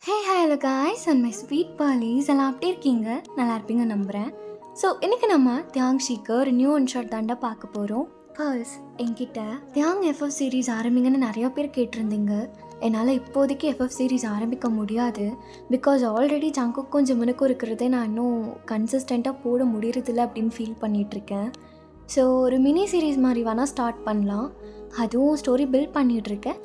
Hello guys and my sweet பாலிஸ் எல்லாம் அப்படி இருக்கீங்க, நல்லா இருப்பீங்க நம்புகிறேன். ஸோ இன்றைக்கி நம்ம தியாங்ஷிக்கு ஒரு நியூ ஒன் ஷாட் தாண்டா பார்க்க போகிறோம். ஃபர்ஸ் என்கிட்ட தியாங் எஃப்எஃப் சீரீஸ் ஆரம்பிங்கன்னு நிறைய பேர் கேட்டிருந்தீங்க. என்னால் இப்போதைக்கு எஃப்எஃப் சீரீஸ் ஆரம்பிக்க முடியாது. பிகாஸ் ஆல்ரெடி ஜங்குக்கும் ஜிம்மனுக்கும் இருக்கிறதே நான் இன்னும் கன்சிஸ்டண்ட்டாக போட முடியறதில்ல அப்படின்னு ஃபீல் பண்ணிகிட்ருக்கேன். ஸோ ஒரு மினி சீரீஸ் மாதிரி வேணால் ஸ்டார்ட் பண்ணலாம். அதுவும் ஸ்டோரி பில்ட் பண்ணிகிட்ருக்கேன்.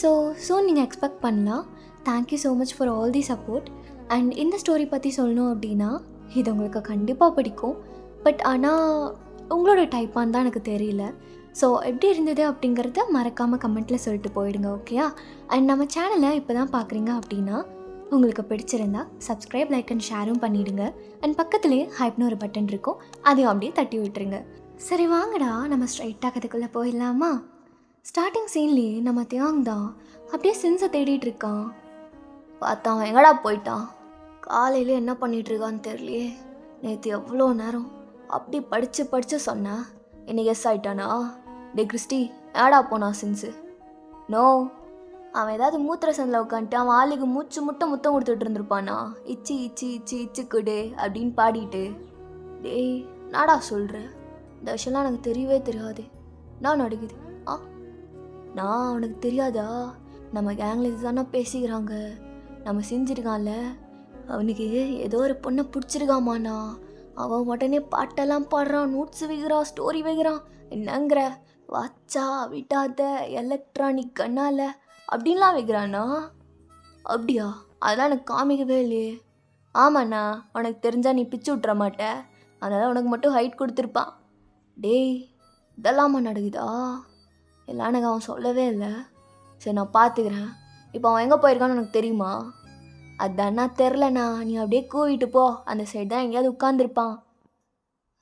ஸோ நீங்கள் எக்ஸ்பெக்ட் பண்ணலாம். Thank you so much for all the support. And இந்த ஸ்டோரி பற்றி சொல்லணும் அப்படின்னா இது உங்களுக்கு கண்டிப்பாக பிடிக்கும். பட் ஆனால் உங்களோட டைப்பான்னு தான் எனக்கு தெரியல. ஸோ எப்படி இருந்தது அப்படிங்கிறத மறக்காமல் கமெண்ட்டில் சொல்லிட்டு போயிடுங்க, ஓகேயா? அண்ட் நம்ம சேனலை இப்போ தான் பார்க்குறீங்க அப்படின்னா உங்களுக்கு பிடிச்சிருந்தா சப்ஸ்கிரைப், லைக் அண்ட் ஷேரும் பண்ணிவிடுங்க. அண்ட் பக்கத்துலேயே ஹைப்னு ஒரு பட்டன் இருக்கும், அதையும் அப்படியே தட்டி விட்டுருங்க. சரி வாங்கடா, நம்ம ஸ்ட்ரைட்டாக கதைக்குள்ளே போயிடலாமா? ஸ்டார்டிங் சீன்லேயே நம்ம தியாங் தான் அப்படியே சின்ஸை தேடிட்டு இருக்கான். பார்த்தா அவன் எங்கடா போயிட்டான்? காலையில் என்ன பண்ணிகிட்ருக்கான்னு தெரியலையே. நேற்று எவ்வளோ நேரம் அப்படி படித்து சொன்னேன், இன்னைக்கு எஸ் ஆகிட்டானா? டே கிறிஸ்டி, ஏடா போனா சின்ஸு? நோ, அவன் ஏதாவது மூத்திர சந்தில் உட்காந்துட்டு அவன் ஆளுக்கு முத்தம் கொடுத்துட்டு இருந்திருப்பானா? இச்சி இச்சி இச்சி இச்சு குடு அப்படின்னு பாடிட்டு. டேய் நாடா சொல்கிற, இந்த விஷயம்லாம் எனக்கு தெரியவே தெரியாது. நான் நடிக்குது நான் அவனுக்கு தெரியாதா? நம்ம கேங்கில் இதுதானே பேசிக்கிறாங்க. நம்ம செஞ்சிருக்கான்ல, அவனுக்கு ஏதோ ஒரு பொண்ணை பிடிச்சிருக்காமாண்ணா. அவன் உடனே பாட்டெல்லாம் பாடுறான், நோட்ஸ் வைக்கிறான், ஸ்டோரி வைக்கிறான். என்னங்கிற வாச்சா விட்டாத எலக்ட்ரானிக் கண்ணால் அப்படின்லாம் வைக்கிறானா? அப்படியா? அதெல்லாம் எனக்கு காமிக்கவே இல்லையே. ஆமாண்ணா, உனக்கு தெரிஞ்சால் நீ பிச்சு விட்ற மாட்ட, அதனால் உனக்கு மட்டும் ஹைட் கொடுத்துருப்பான். டேய் இதெல்லாமா நடக்குதா? எல்லாம் எனக்கு அவன் சொல்லவே இல்லை. சரி நான் பார்த்துக்கிறேன். இப்போ அவன் எங்கே போயிருக்கான்னு எனக்கு தெரியுமா? அதாண்ணா தெரிலண்ணா, நீ அப்படியே கூவிட்டு போ, அந்த சைடு தான் எங்கேயாவது உட்காந்துருப்பான்.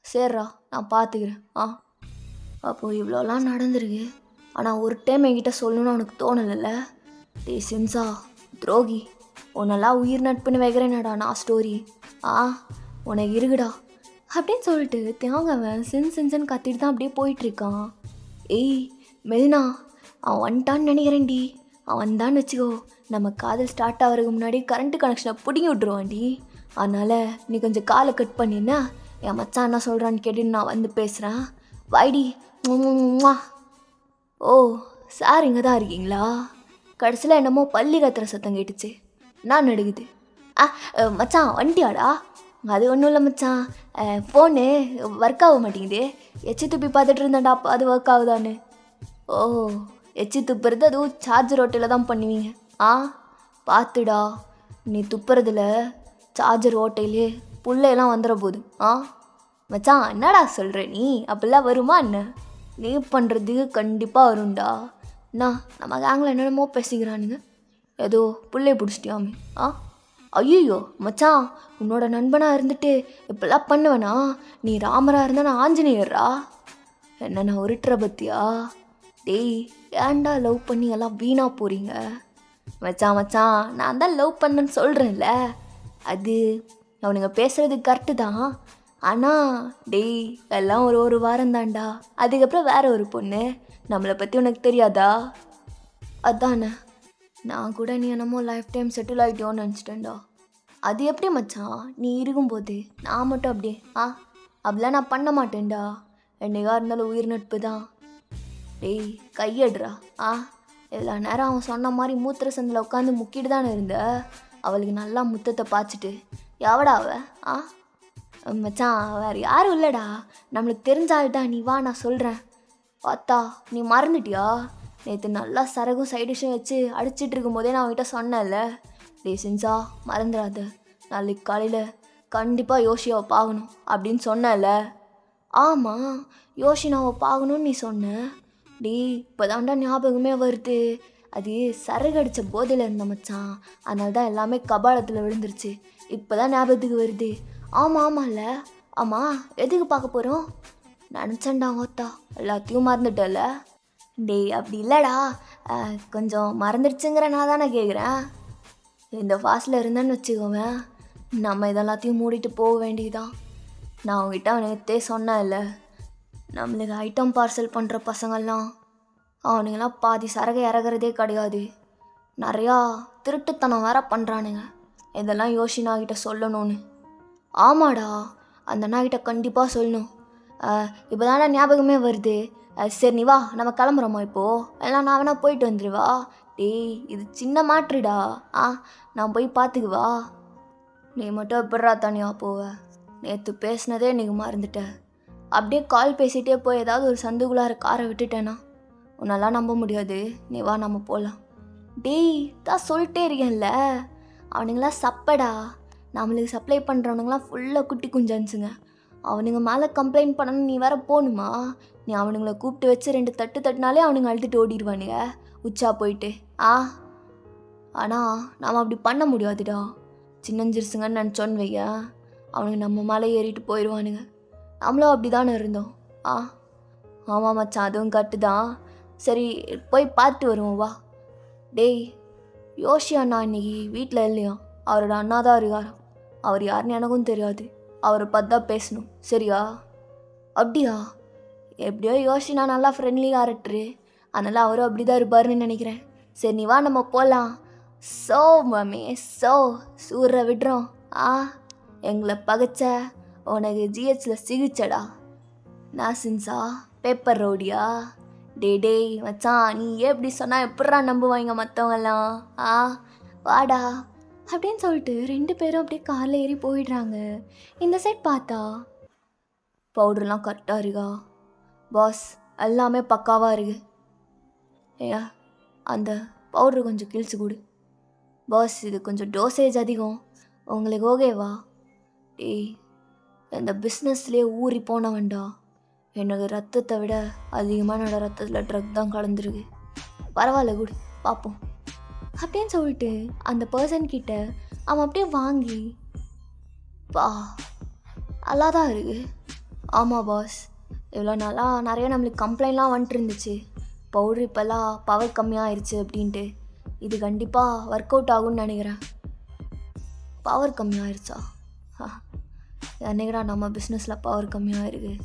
சரிடா நான் பார்த்துக்கிறேன். அப்போது இவ்வளோலாம் நடந்துருக்கு. ஆனால் ஒரு டைம் என்கிட்ட சொல்லணும்னு அவனுக்கு தோணலைல்ல? டே சின்ஸா துரோகி, உன்னெல்லாம் உயிர் நட்புன்னு வைக்கிறேனடா நான் ஸ்டோரி. உனக்கு இருக்குடா அப்படின்னு சொல்லிட்டு தேங்கவன் சின்சன்னு கத்திட்டு தான் அப்படியே போயிட்டுருக்கான். ஏய் மெல்னா, அவன் வந்துட்டான்னு நினைக்கிறேன்டி. அவன் வந்தான்னு வச்சுக்கோ, நம்ம காதல் ஸ்டார்ட் ஆகிறதுக்கு முன்னாடி கரண்ட்டு கனெக்ஷனை பிடிங்கி விட்ருவான்டி. அதனால் நீ கொஞ்சம் காலை கட் பண்ணினா என் மச்சான் என்ன சொல்கிறான்னு கேட்டுன்னு நான் வந்து பேசுகிறேன். வைடி. ஓ சார் இங்கே தான் இருக்கீங்களா? கடைசியில் என்னமோ பள்ளி கத்துற சத்தம் கேட்டுச்சு. நான் நடுக்குது. மச்சான் வண்டியாடா? அது ஒன்றும் இல்லை மச்சான், ஃபோனு ஒர்க் ஆக மாட்டேங்குது. எச்சி துப்பி பார்த்துட்டு இருந்தேன்டா, அது ஒர்க் ஆகுதான்னு. ஓ எச்சி துப்புறது அதுவும் சார்ஜர் ஓட்டையில் தான் பண்ணுவீங்க. பார்த்துடா, நீ துப்புறதுல சார்ஜர் ஓட்டையிலே புள்ளையெல்லாம் வந்துட போகுது. மச்சான் என்னடா சொல்கிற நீ? அப்படிலாம் வருமா என்ன? நீ பண்ணுறதுக்கு கண்டிப்பாக வரும்டா. நம்ம கேங்கில் என்னென்னமோ பேசிக்கிறானுங்க, ஏதோ புள்ளைய பிடிச்சிட்டியாமே. ஐயோ மச்சான், உன்னோட நண்பனாக இருந்துட்டு இப்பெல்லாம் பண்ணுவேனா? நீ ராமராக இருந்தால் நான் ஆஞ்சநேயர்ரா. என்ன நான் உருட்டுற பத்தியா? டேய் ஏன்டா லவ் பண்ணி எல்லாம் வீணாக போகிறீங்க? மச்சான் நான் தான் லவ் பண்ணேன்னு சொல்கிறேன்ல. அது அவனுங்க பேசுகிறது கரெக்டு தான். ஆனால் டேய் எல்லாம் ஒரு வாரம் தான்டா, அதுக்கப்புறம் வேற ஒரு பொண்ணு. நம்மளை பற்றி உனக்கு தெரியாதா? அதானே, நான் கூட நீ என்னமோ லைஃப் டைம் செட்டில் ஆகிட்டோன்னு நினச்சிட்டேன்டா. அது எப்படி மச்சான், நீ இருக்கும்போது நான் மட்டும் அப்படியே அப்படிலாம் நான் பண்ண மாட்டேன்டா. என்னைக்கா இருந்தாலும் உயிர் நட்பு தான். டேய் கையடுறா. எல்லா நேரம் அவன் சொன்ன மாதிரி மூத்திர சந்தில் உட்காந்து முக்கிட்டு தானே இருந்த. அவளுக்கு நல்லா முத்தத்தை பாய்ச்சிட்டு எவடா அவ? மச்சான் வேறு யாரும் இல்லைடா, நம்மளுக்கு தெரிஞ்சால்டா. நீ வா நான் சொல்கிறேன். பார்த்தா நீ மறந்துட்டியா? நேற்று நல்லா சரகும் சைடிஷும் வச்சு அடிச்சிட்டு இருக்கும்போதே நான் அவன்கிட்ட சொன்னேன்ல. டே சின்ஸா மறந்துடாத, நாளைக்கு காலையில் கண்டிப்பாக யோசியாவை பார்க்கணும் அப்படின்னு சொன்னேன்ல. ஆமாம், யோசினாவை பார்க்கணுன்னு நீ சொன்ன. டே இப்போ தாண்டா ஞாபகமே வருது. அது சரகு அடித்த போதையில் இருந்த மச்சான், அதனால தான் எல்லாமே கபாலத்தில் விழுந்துருச்சு. இப்போ தான் ஞாபகத்துக்கு வருது. ஆமாம்ல. ஆமாம் எதுக்கு பார்க்க போகிறோம்? நினச்சேன்டா ஓத்தா, எல்லாத்தையும் மறந்துட்டல. டேய் அப்படி இல்லைடா, கொஞ்சம் மறந்துடுச்சுங்கிற நான் தானே கேட்குறேன். இந்த ஃபாஸ்டில் இருந்தேன்னு வச்சுக்கோவேன், நம்ம இதெல்லாத்தையும் மூடிட்டு போக வேண்டியதுதான். நான் அவங்ககிட்ட அவனுக்கிட்டே சொன்னேன்ல, நம்மளுக்கு ஐட்டம் பார்சல் பண்ணுற பசங்கள்லாம் அவனுங்களாம் பாதி சரகை இறங்குறதே கிடையாது. நிறையா திருட்டுத்தனம் வேற பண்ணுறானுங்க. இதெல்லாம் யோசினா கிட்ட சொல்லணும்னு. ஆமாடா, அந்த அண்ணா கிட்ட கண்டிப்பாக சொல்லணும். இப்போ தானே ஞாபகமே வருது. சரி நீ வா, நம்ம கிளம்புறோமா இப்போது? எல்லாம் நான் வேணா போயிட்டு வந்துடுவா. டேய், இது சின்ன மாட்டுடா. நான் போய் பார்த்துக்குவா. நீ மட்டும் எப்படிரா தனியாக போவ? நேற்று பேசினதே நீங்கள் மறந்துட்ட. அப்படியே கால் பேசிகிட்டே போய் ஏதாவது ஒரு சந்துக்குள்ளார காரை விட்டுட்டேன்னா உன்னெல்லாம் நம்ப முடியாது. நீ வா, நம்ம போகலாம். டேய், தான் சொல்லிட்டே இருக்கேன்ல, அவனுங்களாம் சப்படா. நம்மளுக்கு சப்ளை பண்ணுறவனுங்களாம் ஃபுல்லாக குட்டி குஞ்சன்ஸுங்க. அவனுங்க மேலே கம்ப்ளைண்ட் பண்ணணும் நீ வேற போகணுமா? நீ அவனுங்களை கூப்பிட்டு வச்சு 2 தட்டு தட்டினாலே அவனுங்க அழுதுட்டு ஓடிடுவானுங்க உச்சா போயிட்டு. ஆனால் நாம் அப்படி பண்ண முடியாதுடா. சின்னஞ்சிருசுங்கன்னு நினச்சோன்னு வைய, அவனுங்க நம்ம மேலே ஏறிட்டு போயிடுவானுங்க. நம்மளும் அப்படி தானே இருந்தோம். ஆமாம் மச்சான், அதுவும் கட்டு தான். சரி போய் பார்த்து வருவோம் வா. டேய், யோஷி அண்ணா இன்னைக்கு வீட்டில் இல்லையா? அவரோட அண்ணா தான் இருக்காராம். அவர் யாருன்னு எனக்கும் தெரியாது. அவரை பார்த்து தான் பேசணும், சரியா? அப்படியா? எப்படியோ யோசினா நல்லா ஃப்ரெண்ட்லி கேரக்டரு, அதனால் அவரும் அப்படி தான் இருப்பாருன்னு நினைக்கிறேன். சரி நீ வா, நம்ம போகலாம். சோ மாமி, சூற விடுறோம். எங்களை பகைச்ச உனக்கு ஜிஹெச்சில் சிகிச்சடா. நாசின்ஸா பேப்பர் ரோடியா? டேய் மச்சான், நீ எப்படி சொன்னால் எப்பட்றா நம்புவாங்க மற்றவங்கெல்லாம்? வாடா அப்படின்னு சொல்லிட்டு 2 பேரும் அப்படியே காரில் ஏறி போயிடுறாங்க. இந்த சைட் பார்த்தா பவுடர்லாம் கரெக்டாக இருக்கா பாஸ்? எல்லாமே பக்காவாக இருக்கு. ஏயா, அந்த பவுட்ரு கொஞ்சம் கிழிச்சு கொடு பாஸ். இது கொஞ்சம் டோசேஜ் அதிகம், உங்களுக்கு ஓகேவா? டேய், இந்த பிஸ்னஸ்லேயே ஊறி போனவன்டா. எனக்கு ரத்தத்தை விட அதிகமாக என்னோட ரத்தத்தில் ட்ரக் தான் கலந்துருக்கு. பரவாயில்ல குடு பார்ப்போம் அப்படின்னு சொல்லிட்டு அந்த பர்சன்கிட்ட அவன் அப்படியே வாங்கி நல்லா தான் இருக்கு. ஆமாம் பாஸ், இவ்வளோ நாளாக நிறைய நம்மளுக்கு கம்ப்ளைண்ட்லாம் வந்துட்டு இருந்துச்சு. பவுட்ரு இப்போல்லாம் பவர் கம்மியாகிருச்சு அப்படின்ட்டு. இது கண்டிப்பாக ஒர்க் அவுட் ஆகும்னு நினைக்கிறேன். பவர் கம்மியாகிருச்சா? என்னைக்குடா நம்ம பிஸ்னஸில் பவர் கம்மியாக இருக்குது?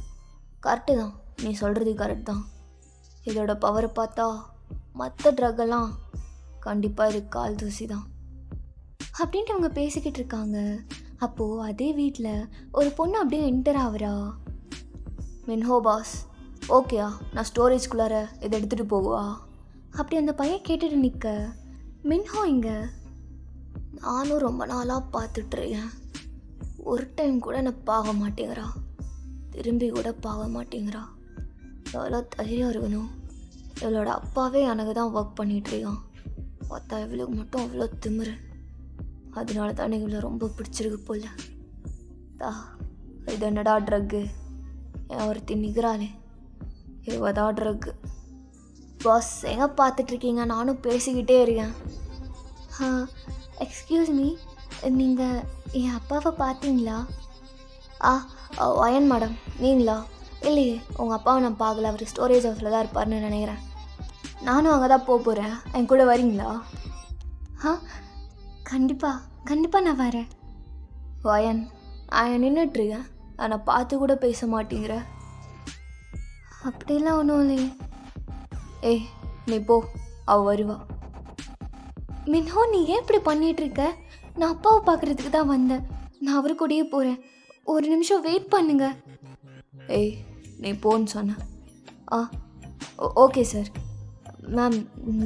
கரெக்டு தான், நீ சொல்கிறது கரெக்ட் தான். இதோட பவரை பார்த்தா மற்ற ட்ரக்கெல்லாம் கண்டிப்பாக இது கால் தூசி தான் அப்படின்ட்டு அவங்க பேசிக்கிட்டு இருக்காங்க. அப்போது அதே வீட்டில் ஒரு பொண்ணு அப்படியே என்டர் ஆகுறா. மின்ஹோ பாஸ், ஓகேயா, நான் ஸ்டோரேஜ்குள்ளார இதை எடுத்துகிட்டு போகுவா அப்படி அந்த பையன் கேட்டுட்டு நிற்க, மின்ஹோ இங்கே நானும் ரொம்ப நாளாக பார்த்துட்ருக்கேன். ஒரு டைம் கூட என்னை பார்க்க மாட்டேங்கிறா, திரும்பி கூட பார்க்க மாட்டேங்கிறா. எவ்வளோ தைரியம் இருக்கணும். இவளோட அப்பாவே எனக்கு தான் ஒர்க் பண்ணிகிட்ருக்கான். பார்த்தா இவளுக்கு மட்டும் அவ்வளோ திமிரு. அதனால தான் எனக்கு இவ்வளோ ரொம்ப பிடிச்சிருக்கு போல. இது என்னடா ட்ரக்கு? என் ஒருத்தி நிற்கிறாளே, இவதான் ட்ரக்கு. பாஸ், எங்கே பார்த்துட்ருக்கீங்க? நானும் பேசிக்கிட்டே இருக்கேன். எக்ஸ்கியூஸ் மீ, நீங்கள் என் அப்பாவை பார்த்தீங்களா? வயன் மேடம், நீங்களா? இல்லையே, உங்கள் அப்பாவை நான் பார்க்கல. அவர் ஸ்டோரேஜ் ஹவுஸில் தான் இருப்பார்னு நினைக்கிறேன். நானும் அங்கே தான் போகிறேன். என் கூட வரீங்களா? கண்டிப்பாக நான் வரேன். வயன், நான் நின்றுட்டுருக்கேன், ஆனால் பார்த்து கூட பேச மாட்டேங்கிற. அப்படிலாம் ஒன்றும் இல்லையே. ஏய், நீ போ, அவள் வருவா. மின்ஹோ, நீ ஏன் இப்படி பண்ணிகிட்ருக்க? நான் அப்பாவை பார்க்குறதுக்கு தான் வந்தேன். நான் அவரு கூடயே போகிறேன். ஒரு நிமிஷம் வெயிட் பண்ணுங்க. ஏய், நீ போன்னு சொன்ன. Okay sir. மேம்,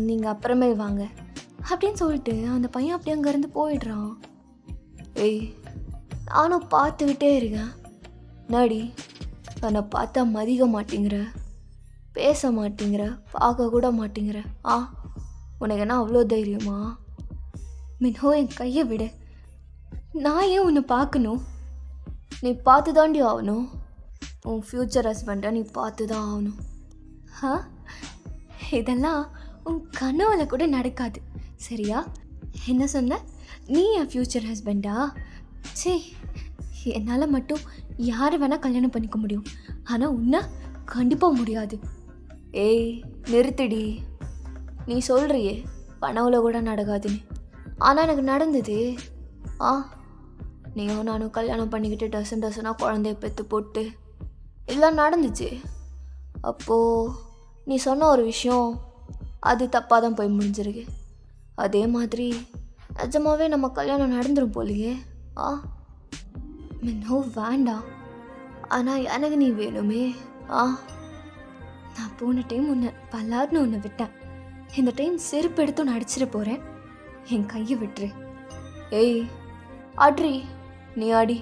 நீங்கள் அப்புறமேல் வாங்க அப்படின்னு சொல்லிட்டு அந்த பையன் அப்படியே அங்கேருந்து போயிடுறான். ஏய், நானும் பார்த்துக்கிட்டே இருக்கேன். நாடி, என்னை பார்த்தா மதிக்க மாட்டேங்கிற, பேச மாட்டேங்கிற, பார்க்க கூட மாட்டேங்கிற. உனக்கு என்ன அவ்வளோ தைரியமா? மின்ஹோ, என் கையை விட. நான் ஏன் உன்னை பார்க்கணும்? நீ பார்த்து தாண்டி ஆகணும். உன் ஃப்யூச்சர் ஹஸ்பண்டை நீ பார்த்து தான் ஆகணும். இதெல்லாம் உன் கனவுல கூட நடக்காது, சரியா? என்ன சொன்ன? நீ என் ஃப்யூச்சர் ஹஸ்பண்டா? சே, என்னால் மட்டும் யாரை வேணால் கல்யாணம் பண்ணிக்க முடியும், ஆனால் உன்னை கண்டிப்பாக முடியாது. ஏய், நிறுத்திடி. நீ சொல்கிறியே கனவுல கூட நடக்காதுன்னு, ஆனால் எனக்கு நடந்தது. நீயும் நானும் கல்யாணம் பண்ணிக்கிட்டு டசனாக குழந்தைய பெற்று போட்டு இதெல்லாம் நடந்துச்சு. அப்போது நீ சொன்ன ஒரு விஷயம் அது தப்பாக தான் போய் முடிஞ்சிருக்கு. அதே மாதிரி நிஜமாவே நம்ம கல்யாணம் நடந்துரும் போலியே. ஆ மின்னோ வேண்டாம், ஆனால் எனக்கு நீ வேணுமே. ஆ நான் போன டைம் உன்னை பல்லார்னு உன்னை விட்டேன். இந்த டைம் செருப்பு எடுத்து உன்னை அடிச்சிட போகிறேன். என் கையை விட்டுரு. ஏய் ஆட்ரி, நீ ஆடி,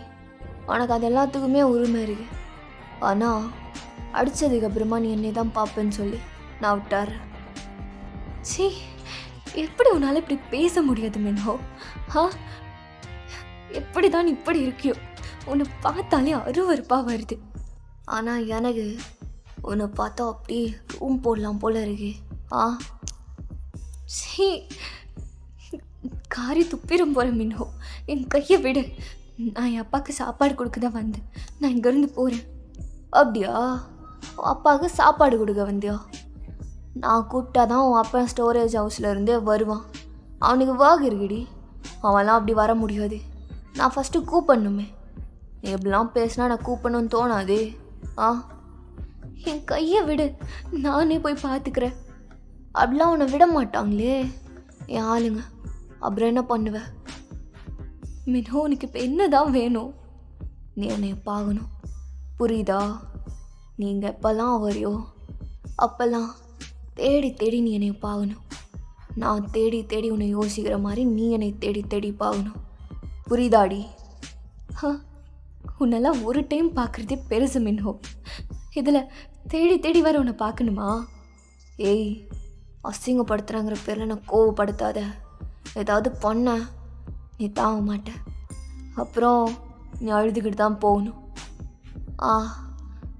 உனக்கு அது எல்லாத்துக்குமே உரிமை இருக்கு. ஆனால் அடித்ததுக்கு அப்புறமா நீ என்னை தான் பார்ப்பேன்னு சொல்லி நான் விட்டார். சீ, எப்படி உன்னால் இப்படி பேச முடியாது மின்னோ? ஆ எப்படி தான் இப்படி இருக்கியோ? உன்னை பார்த்தாலே அருவருப்பாக வருது. ஆனால் எனக்கு உன்னை பார்த்தா அப்படி ரூம் போடலாம் போல இருக்கு. ஆ சீ, காரி துப்பிடும் போகிற மின்னோ. என் கையை விடு. நான் என் அப்பாவுக்கு சாப்பாடு கொடுக்க தான் வந்தேன். நான் இங்கேருந்து போகிறேன். அப்படியா? உன் அப்பாவுக்கு சாப்பாடு கொடுக்க வந்தியா? நான் கூப்பிட்டா தான் உன் அப்பா ஸ்டோரேஜ் ஹவுஸில் இருந்தே வருவான். அவனுக்கு வாகு இருக்குடி. அவன்லாம் அப்படி வர முடியாது. நான் ஃபஸ்ட்டு கூப்பிடணுமே. நீ எப்படிலாம் பேசினா நான் கூப்பிடணும்னு தோணாதே. ஆ என் கையை விடு, நானே போய் பார்த்துக்கிறேன். அப்படிலாம் உன்னை விட மாட்டாங்களே என் ஆளுங்க. அப்புறம் என்ன பண்ணுவேன்? மினோ, உனக்கு இப்போ என்ன தான் வேணும்? நீ என்னை பார்க்கணும், புரியுதா? நீங்கள் எப்போல்லாம் வரையோ அப்போல்லாம் தேடி தேடி நீ என்னை பார்க்கணும். நான் தேடி தேடி உன்னை யோசிக்கிற மாதிரி நீ என்னை தேடி தேடி பார்க்கணும். புரியுதாடி? உன்னெல்லாம் ஒரு டைம் பார்க்குறதே பெருசு மின்ஹோ. இதில் தேடி தேடி வர உன்னை பார்க்கணுமா? ஏய், அசிங்கப்படுத்துகிறாங்கிற பேரில் நான் கோவப்படுத்தாத. ஏதாவது பண்ண நீ தாங்க மாட்டேன். அப்புறம் நீ அழுதுகிட்டு தான் போகணும்.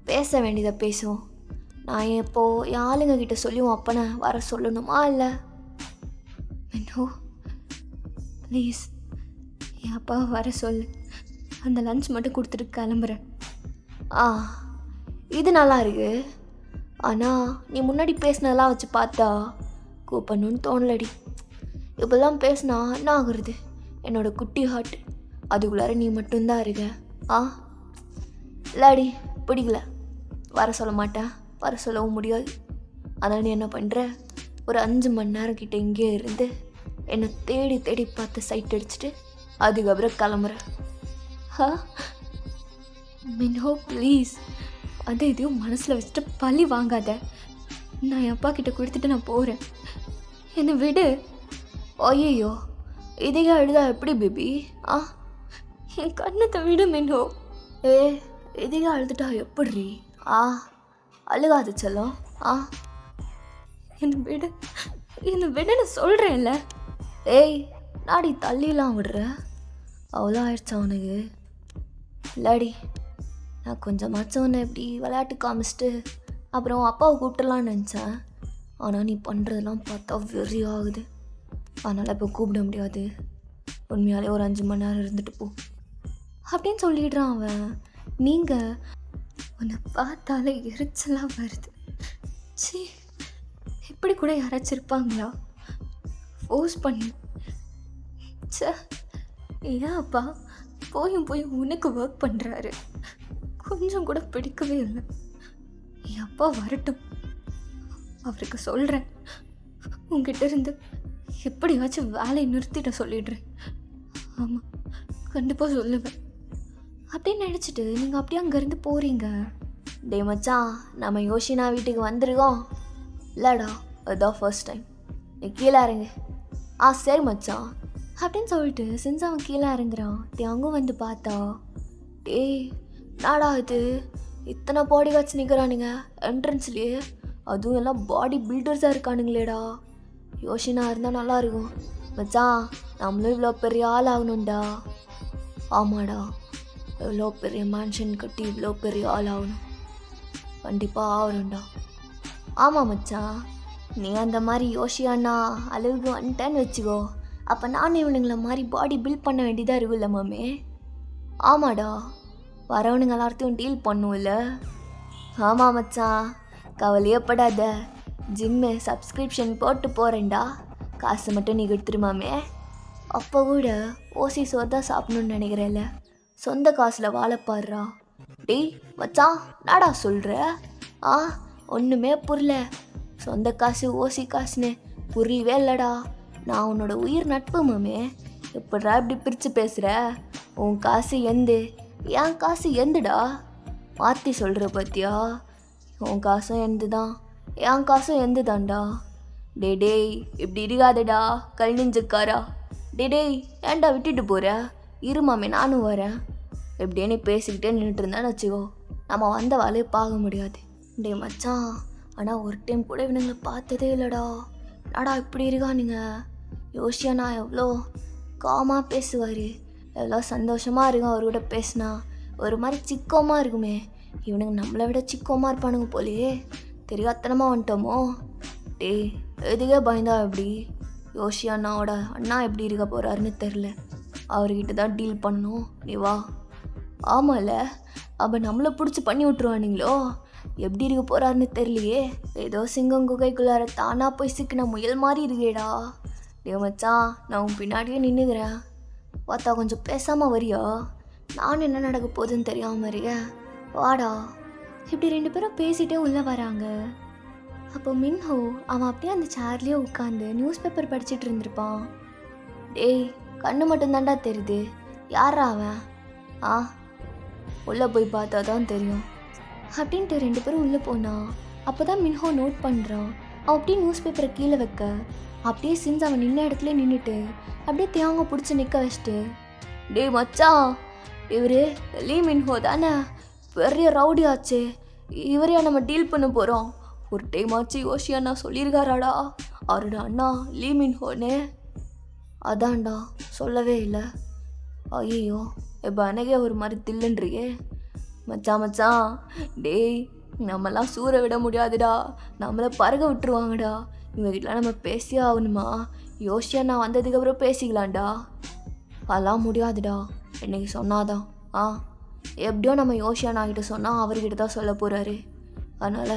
பேச வேண்டியதை பேசுவோம். நான் எப்போது என் ஆளுங்க கிட்ட சொல்லி உன் அப்பனை வர சொல்லணுமா இல்லை? மின்னோ ப்ளீஸ், என் அப்பாவை வர சொல்லு. அந்த லஞ்ச் மட்டும் கொடுத்துட்டு கிளம்புறேன். இது நல்லா இருக்கு. ஆனால் நீ முன்னாடி பேசினதெல்லாம் வச்சு பார்த்தா கூப்பிடணுன்னு தோணலடி. இப்போல்லாம் பேசினா என்ன ஆகுறது? என்னோட குட்டி ஹார்ட் அதுக்குள்ளார நீ மட்டும்தான் இருக்க. இல்லாடி, பிடிக்கல. வர சொல்ல மாட்டேன், வர சொல்லவும் முடியாது. அதனால் நீ என்ன பண்ணுற? ஒரு 5 மணி நேரம் கிட்ட இங்கே இருந்து என்னை தேடி தேடி பார்த்து சைட் அடிச்சுட்டு அதுக்கப்புறம் கிளம்புறேன். மின்ஹோ ப்ளீஸ், அதை இதையும் மனசில் வச்சுட்டு பழி வாங்காத. நான் என் அப்பா கிட்ட கொடுத்துட்டு நான் போகிறேன். என்னை விடு. ஐயோ, இதையே அழுதா எப்படி பேபி? என் கண்ணத்தை விடு மின்ஹோ. இதையே அழுதுட்டா எப்படி? அழுகாது செல்லம். என்னை விடு, என்னை விடுன்னு சொல்கிறேன்ல. ஏய், நாடி தள்ளிலாம் விடுற? அவ்வளோ ஆயிடுச்சா உனக்கு? இல்லாடி, நான் கொஞ்சமாச்சும் உன்னை இப்படி விளையாட்டு காமிச்சிட்டு அப்புறம் அப்பாவை கூப்பிட்டுலான்னு நினச்சேன். ஆனால் நீ பண்ணுறதெல்லாம் பார்த்தா வெறி ஆகுது. அதனால் இப்போ கூப்பிட முடியாது. உண்மையாலே ஒரு 5 மணி நேரம் இருந்துட்டு போ அப்படின்னு சொல்லிடுறான் அவன். நீங்கள் உன்னை பார்த்தாலே எரிச்சலாக வருது. சீ, இப்படி கூட யாராச்சும் இருப்பாங்களா? ஃபோர்ஸ் பண்ணி ஏன் அப்பா போயும் போய் உனக்கு ஒர்க் பண்ணுறாரு? கொஞ்சம் கூட பிடிக்கவே இல்லை. என் அப்பா வரட்டும், அவருக்கு சொல்கிறேன். உங்ககிட்ட இருந்து எப்படியாச்சும் வேலையை நிறுத்திட்ட சொல்லிடுறேன். ஆமாம், கண்டிப்பாக சொல்லுவேன் அப்படின்னு நினச்சிட்டு நீங்கள் அப்படியே அங்கேருந்து போகிறீங்க. டே மச்சான், நம்ம யோஷினா வீட்டுக்கு வந்திருக்கோம் இல்லைடா, அதுதான் ஃபர்ஸ்ட் டைம். நீ கீழே இறங்கு. சரி மச்சான் அப்படின்னு சொல்லிட்டு செஞ்சு அவன் கீழே இறங்குறான். அங்கும் வந்து பார்த்தா, டேய் நாடா இது இத்தனை பாடி காட்சி நிற்கிறானுங்க என்ட்ரன்ஸ்லேயே. அதுவும் எல்லாம் பாடி பில்டர்ஸாக இருக்கானுங்களேடா. யோஷினா இருந்தால் நல்லாயிருக்கும் மச்சான். நம்மளும் இவ்வளோ பெரிய ஆள் ஆகணும்டா. ஆமாடா, எவ்வளோ பெரிய மேன்ஷன் கட்டி இவ்வளோ பெரிய ஆள் ஆகணும். கண்டிப்பாக ஆகணும்டா. ஆமாம் மச்சான், நீ அந்த மாதிரி யோசியானா அளவுக்கு வந்துட்டேன்னு வச்சுக்கோ. அப்போ நான் இவனுங்களை மாதிரி பாடி பில்ட் பண்ண வேண்டியதாக இருக்குல்ல மாமே? ஆமாடா, வரவனுங்க எல்லாத்தையும் டீல் பண்ணும்ல. ஆமாம் மச்சான், கவலையப்படாத. ஜிம்மு சப்ஸ்கிரிப்ஷன் போட்டு போகிறேன்டா. காசு மட்டும் நீ கொடுத்துருமாமே. அப்போ கூட ஓசி சோறு தான் சாப்பிடணுன்னு நினைக்கிறேன்ல, சொந்த காசில் வாழைப்பாடுறா. டேய் மச்சான், நாடா சொல்கிற? ஒன்றுமே புரியல. சொந்த காசு ஓசி காசுன்னு புரியவே இல்லைடா. நான் உன்னோட உயிர் நட்பு மாமே. எப்படா இப்படி பிரித்து பேசுகிற? உன் காசு எந்து, என் காசு எந்துடா. மாற்றி சொல்கிற பத்தியா? உன் காசும் எந்து தான், என் காசும் எந்து தான்டா. டேய் இப்படி இருக்காதடா கல் நெஞ்சுக்காரா. டேய் ஏன்டா விட்டுட்டு போகிற? இரு மாமே நானும் வரேன். எப்படியே பேசிக்கிட்டே நின்றுட்டு இருந்தேன்னு வச்சுக்கோ, நம்ம வந்த வேலையை பார்க்க முடியாது. டே மச்சான், ஆனால் ஒரு டைம் கூட இவனுங்களை பார்த்ததே இல்லைடா. நாடா இப்படி இருக்கானுங்க. யோசியாண்ணா எவ்வளோ காமாக பேசுவார், எவ்வளோ சந்தோஷமாக இருக்கும் அவர் கூட பேசினா. ஒரு மாதிரி சிக்கமாக இருக்குமே. இவனுங்க நம்மளை விட சிக்கமாக இருப்பானுங்க போலையே. தெரியாதனமாக வந்துட்டோமோ. டேய் எதுக்கே பயந்தா எப்படி? யோசியாண்ணாவோட அண்ணா எப்படி இருக்க போகிறாருன்னு தெரில. அவர்கிட்ட தான் டீல் பண்ணணும். நீ வா. ஆமாம்ல, அப்போ நம்மளை பிடிச்சி பண்ணி விட்ருவானுங்களோ. எப்படி இருக்க போகிறாருன்னு தெரியலையே. ஏதோ சிங்கம் குகைக்குள்ளார தானாக போய் சிக்கின முயல் மாதிரி இருக்கேடா. டே மச்சான், நான் உன் பின்னாடியே நின்றுக்கிறேன். பார்த்தா கொஞ்சம் பேசாமல் வரியா? நான் என்ன நடக்க போகுதுன்னு தெரியாமல் வரைய வாடா. இப்படி 2 பேரும் பேசிகிட்டே உள்ளே வராங்க. அப்போ மின்ஹோ அவன் அப்படியே அந்த சேர்லேயே உட்காந்து நியூஸ் பேப்பர் படிச்சுட்டு இருந்திருப்பான். டேய் கண்ணு மட்டும்தான்டா தெரியுது, யாரா அவன்? உள்ளே போய் பார்த்தா தான் தெரியும் அப்படின்ட்டு 2 பேரும் உள்ளே போனான். அப்போ தான் மின்ஹோ நோட் பண்ணுறான். அவன் அப்படியே நியூஸ் பேப்பரை கீழே வைக்க, அப்படியே சின்ஸ் அவன் நின்ன இடத்துல நின்றுட்டு அப்படியே தேங்க பிடிச்சி நிற்க வச்சுட்டு, டேய் மச்சான், இவர் லீ மின்ஹோ தானே, பெரிய ரவுடி ஆச்சு. இவரையா நம்ம டீல் பண்ண போகிறோம்? ஒரு டைம் ஆச்சு யோசியாண்ணா சொல்லியிருக்காராடா அவரோட அண்ணா லீ மின்ஹோன்னு. அதான்டா சொல்லவே இல்லை. ஐயோ இப்போ அனகே ஒரு மாதிரி தில்லுன்றியே. மச்சான் டேய் நம்மலாம் சூற விட முடியாதுடா, நம்மளை பறக்க விட்டுருவாங்கடா. இவங்ககிட்டலாம் நம்ம பேசியே ஆகணுமா? யோசியா நான் வந்ததுக்கப்புறம் பேசிக்கலாம்டா. அதெல்லாம் முடியாதுடா, இன்னைக்கு சொன்னாதான். எப்படியோ நம்ம யோசியாண்ணா கிட்ட சொன்னால் அவர்கிட்ட தான் சொல்ல போகிறாரு. அதனால்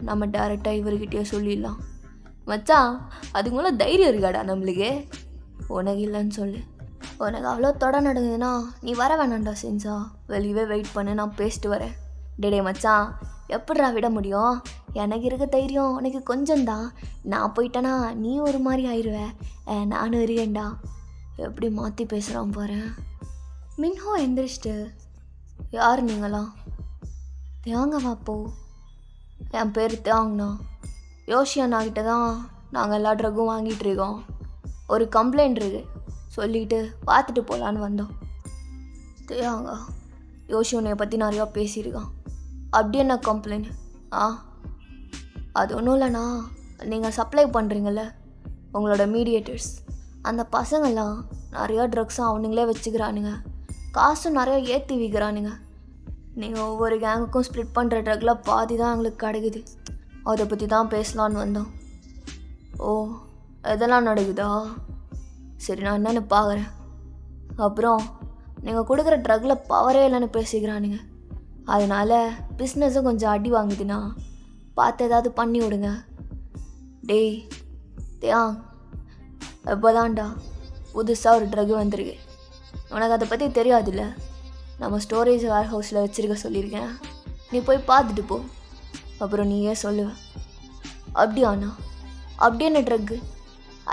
நம்ம டேரெக்டாக இவர்கிட்டயே சொல்லிடலாம். மச்சான் அதுக்கு மேலே தைரியம் இருக்காடா நம்மளுக்கு? உனக்கு இல்லைன்னு சொல்லு. உனக்கு அவ்வளோ தொட நடக்குதுன்னா நீ வர வேணாண்டா செஞ்சா. வெளியவே வெயிட் பண்ணு, நான் பேசிட்டு வரேன். டேடே மச்சான், எப்படிடா விட முடியும்? எனக்கு இருக்க தைரியம் உனக்கு கொஞ்சம்தான். நான் போயிட்டேன்னா நீ ஒரு மாதிரி ஆயிடுவேன். நானும் இருக்கேன்டா. எப்படி மாற்றி பேசுகிறான் பாரு. மின்ஹோ எந்திரிச்சிட்டு, யார் நீங்களாம்? தேங்க வாப்போ. என் பேர் தேங்ண்ணா. யோசியாண்ணா கிட்ட தான் நாங்கள் எல்லா ட்ரக்கும் வாங்கிட்டு இருக்கோம். ஒரு கம்ப்ளைண்ட் இருக்குது, சொல்லிட்டு பார்த்துட்டு போகலான்னு வந்தோம். தேங்க யோசி உன்னைய பற்றி நிறையா பேசியிருக்கான். அப்படி என்ன கம்ப்ளைண்ட்? அது ஒன்றும் இல்லைண்ணா, நீங்கள் சப்ளை பண்ணுறீங்கள உங்களோட மீடியேட்டர்ஸ், அந்த பசங்கள்லாம் நிறையா ட்ரக்ஸும் அவனுங்களே வச்சுக்கிறானுங்க, காசும் நிறையா ஏற்றி விற்கிறானுங்க. நீங்கள் ஒவ்வொரு கேங்குக்கும் ஸ்ப்ளிட் பண்ணுற ட்ரக்கில் பாதி தான் எங்களுக்கு கிடைக்குது. அதை பற்றி தான் பேசலான்னு வந்தோம். ஓ இதெல்லாம் நடக்குதா? சரி நான் என்னென்னு பார்க்குறேன். அப்புறம் நீங்கள் கொடுக்குற ட்ரக்கில் பவரே இல்லைன்னு பேசிக்கிறானுங்க. அதனால் பிஸ்னஸும் கொஞ்சம் அடி வாங்குதுண்ணா, பார்த்து ஏதாவது பண்ணி விடுங்க. டேய் தேங், எப்போதான்டா புதுசாக ஒரு ட்ரக் வந்திருக்கு, உனக்கு அதை பற்றி தெரியாதுல்ல? நம்ம ஸ்டோரேஜ் வேர் ஹவுஸில் வச்சுருக்க சொல்லியிருக்கேன், நீ போய் பார்த்துட்டு போ. அப்புறம் நீயே சொல்லுவ. அப்படியாண்ணா? அப்படி என்ன ட்ரக்கு?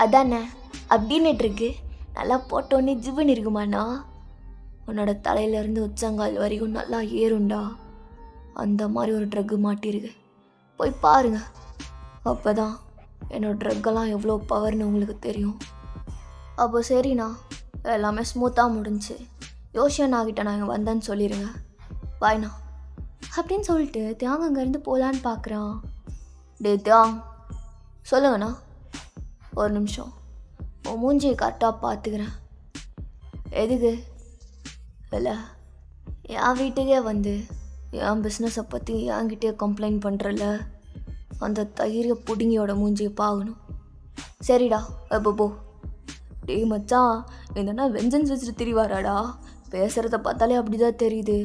அதானே அப்படின்னு ட்ரக்கு, நல்லா போட்டோன்னே ஜிவுன்னு இருக்குமாண்ணா. உன்னோட தலையிலேருந்து உச்சங்கால் வரைக்கும் நல்லா ஏறுண்டா. அந்த மாதிரி ஒரு ட்ரக்கு மாட்டிருக்கு, போய் பாருங்க. அப்போ தான் என்னோடய ட்ரக்கெல்லாம் எவ்வளோ பவர்னு உங்களுக்கு தெரியும். அப்போ சரிண்ணா, எல்லாமே ஸ்மூத்தாக முடிஞ்சு. யோசியாண்ணா கிட்ட நான் இங்கே வந்தேன்னு சொல்லிடுங்க. பாய்ண்ணா அப்படின்னு சொல்லிட்டு தியாங் அங்கேருந்து போகலான்னு பார்க்குறான். டே தியாங், சொல்லுங்கண்ணா. ஒரு நிமிஷம், உன் மூஞ்சியை கரெக்டாக பார்த்துக்கிறேன். எதுக்கு? இல்லை, என் வீட்டுக்கே வந்து என் பிஸ்னஸை பற்றி என்கிட்டயே கம்ப்ளைண்ட் பண்ணுறல, அந்த தைரிய புடுங்கியோட மூஞ்சியை பார்க்கணும். சரிடா, எப்போ போ. டே மச்சான், என்னன்னா வெஞ்சன்ஸ் வச்சுட்டு திரிவாராடா? பேசுகிறத பார்த்தாலே அப்படி தான் தெரியுது.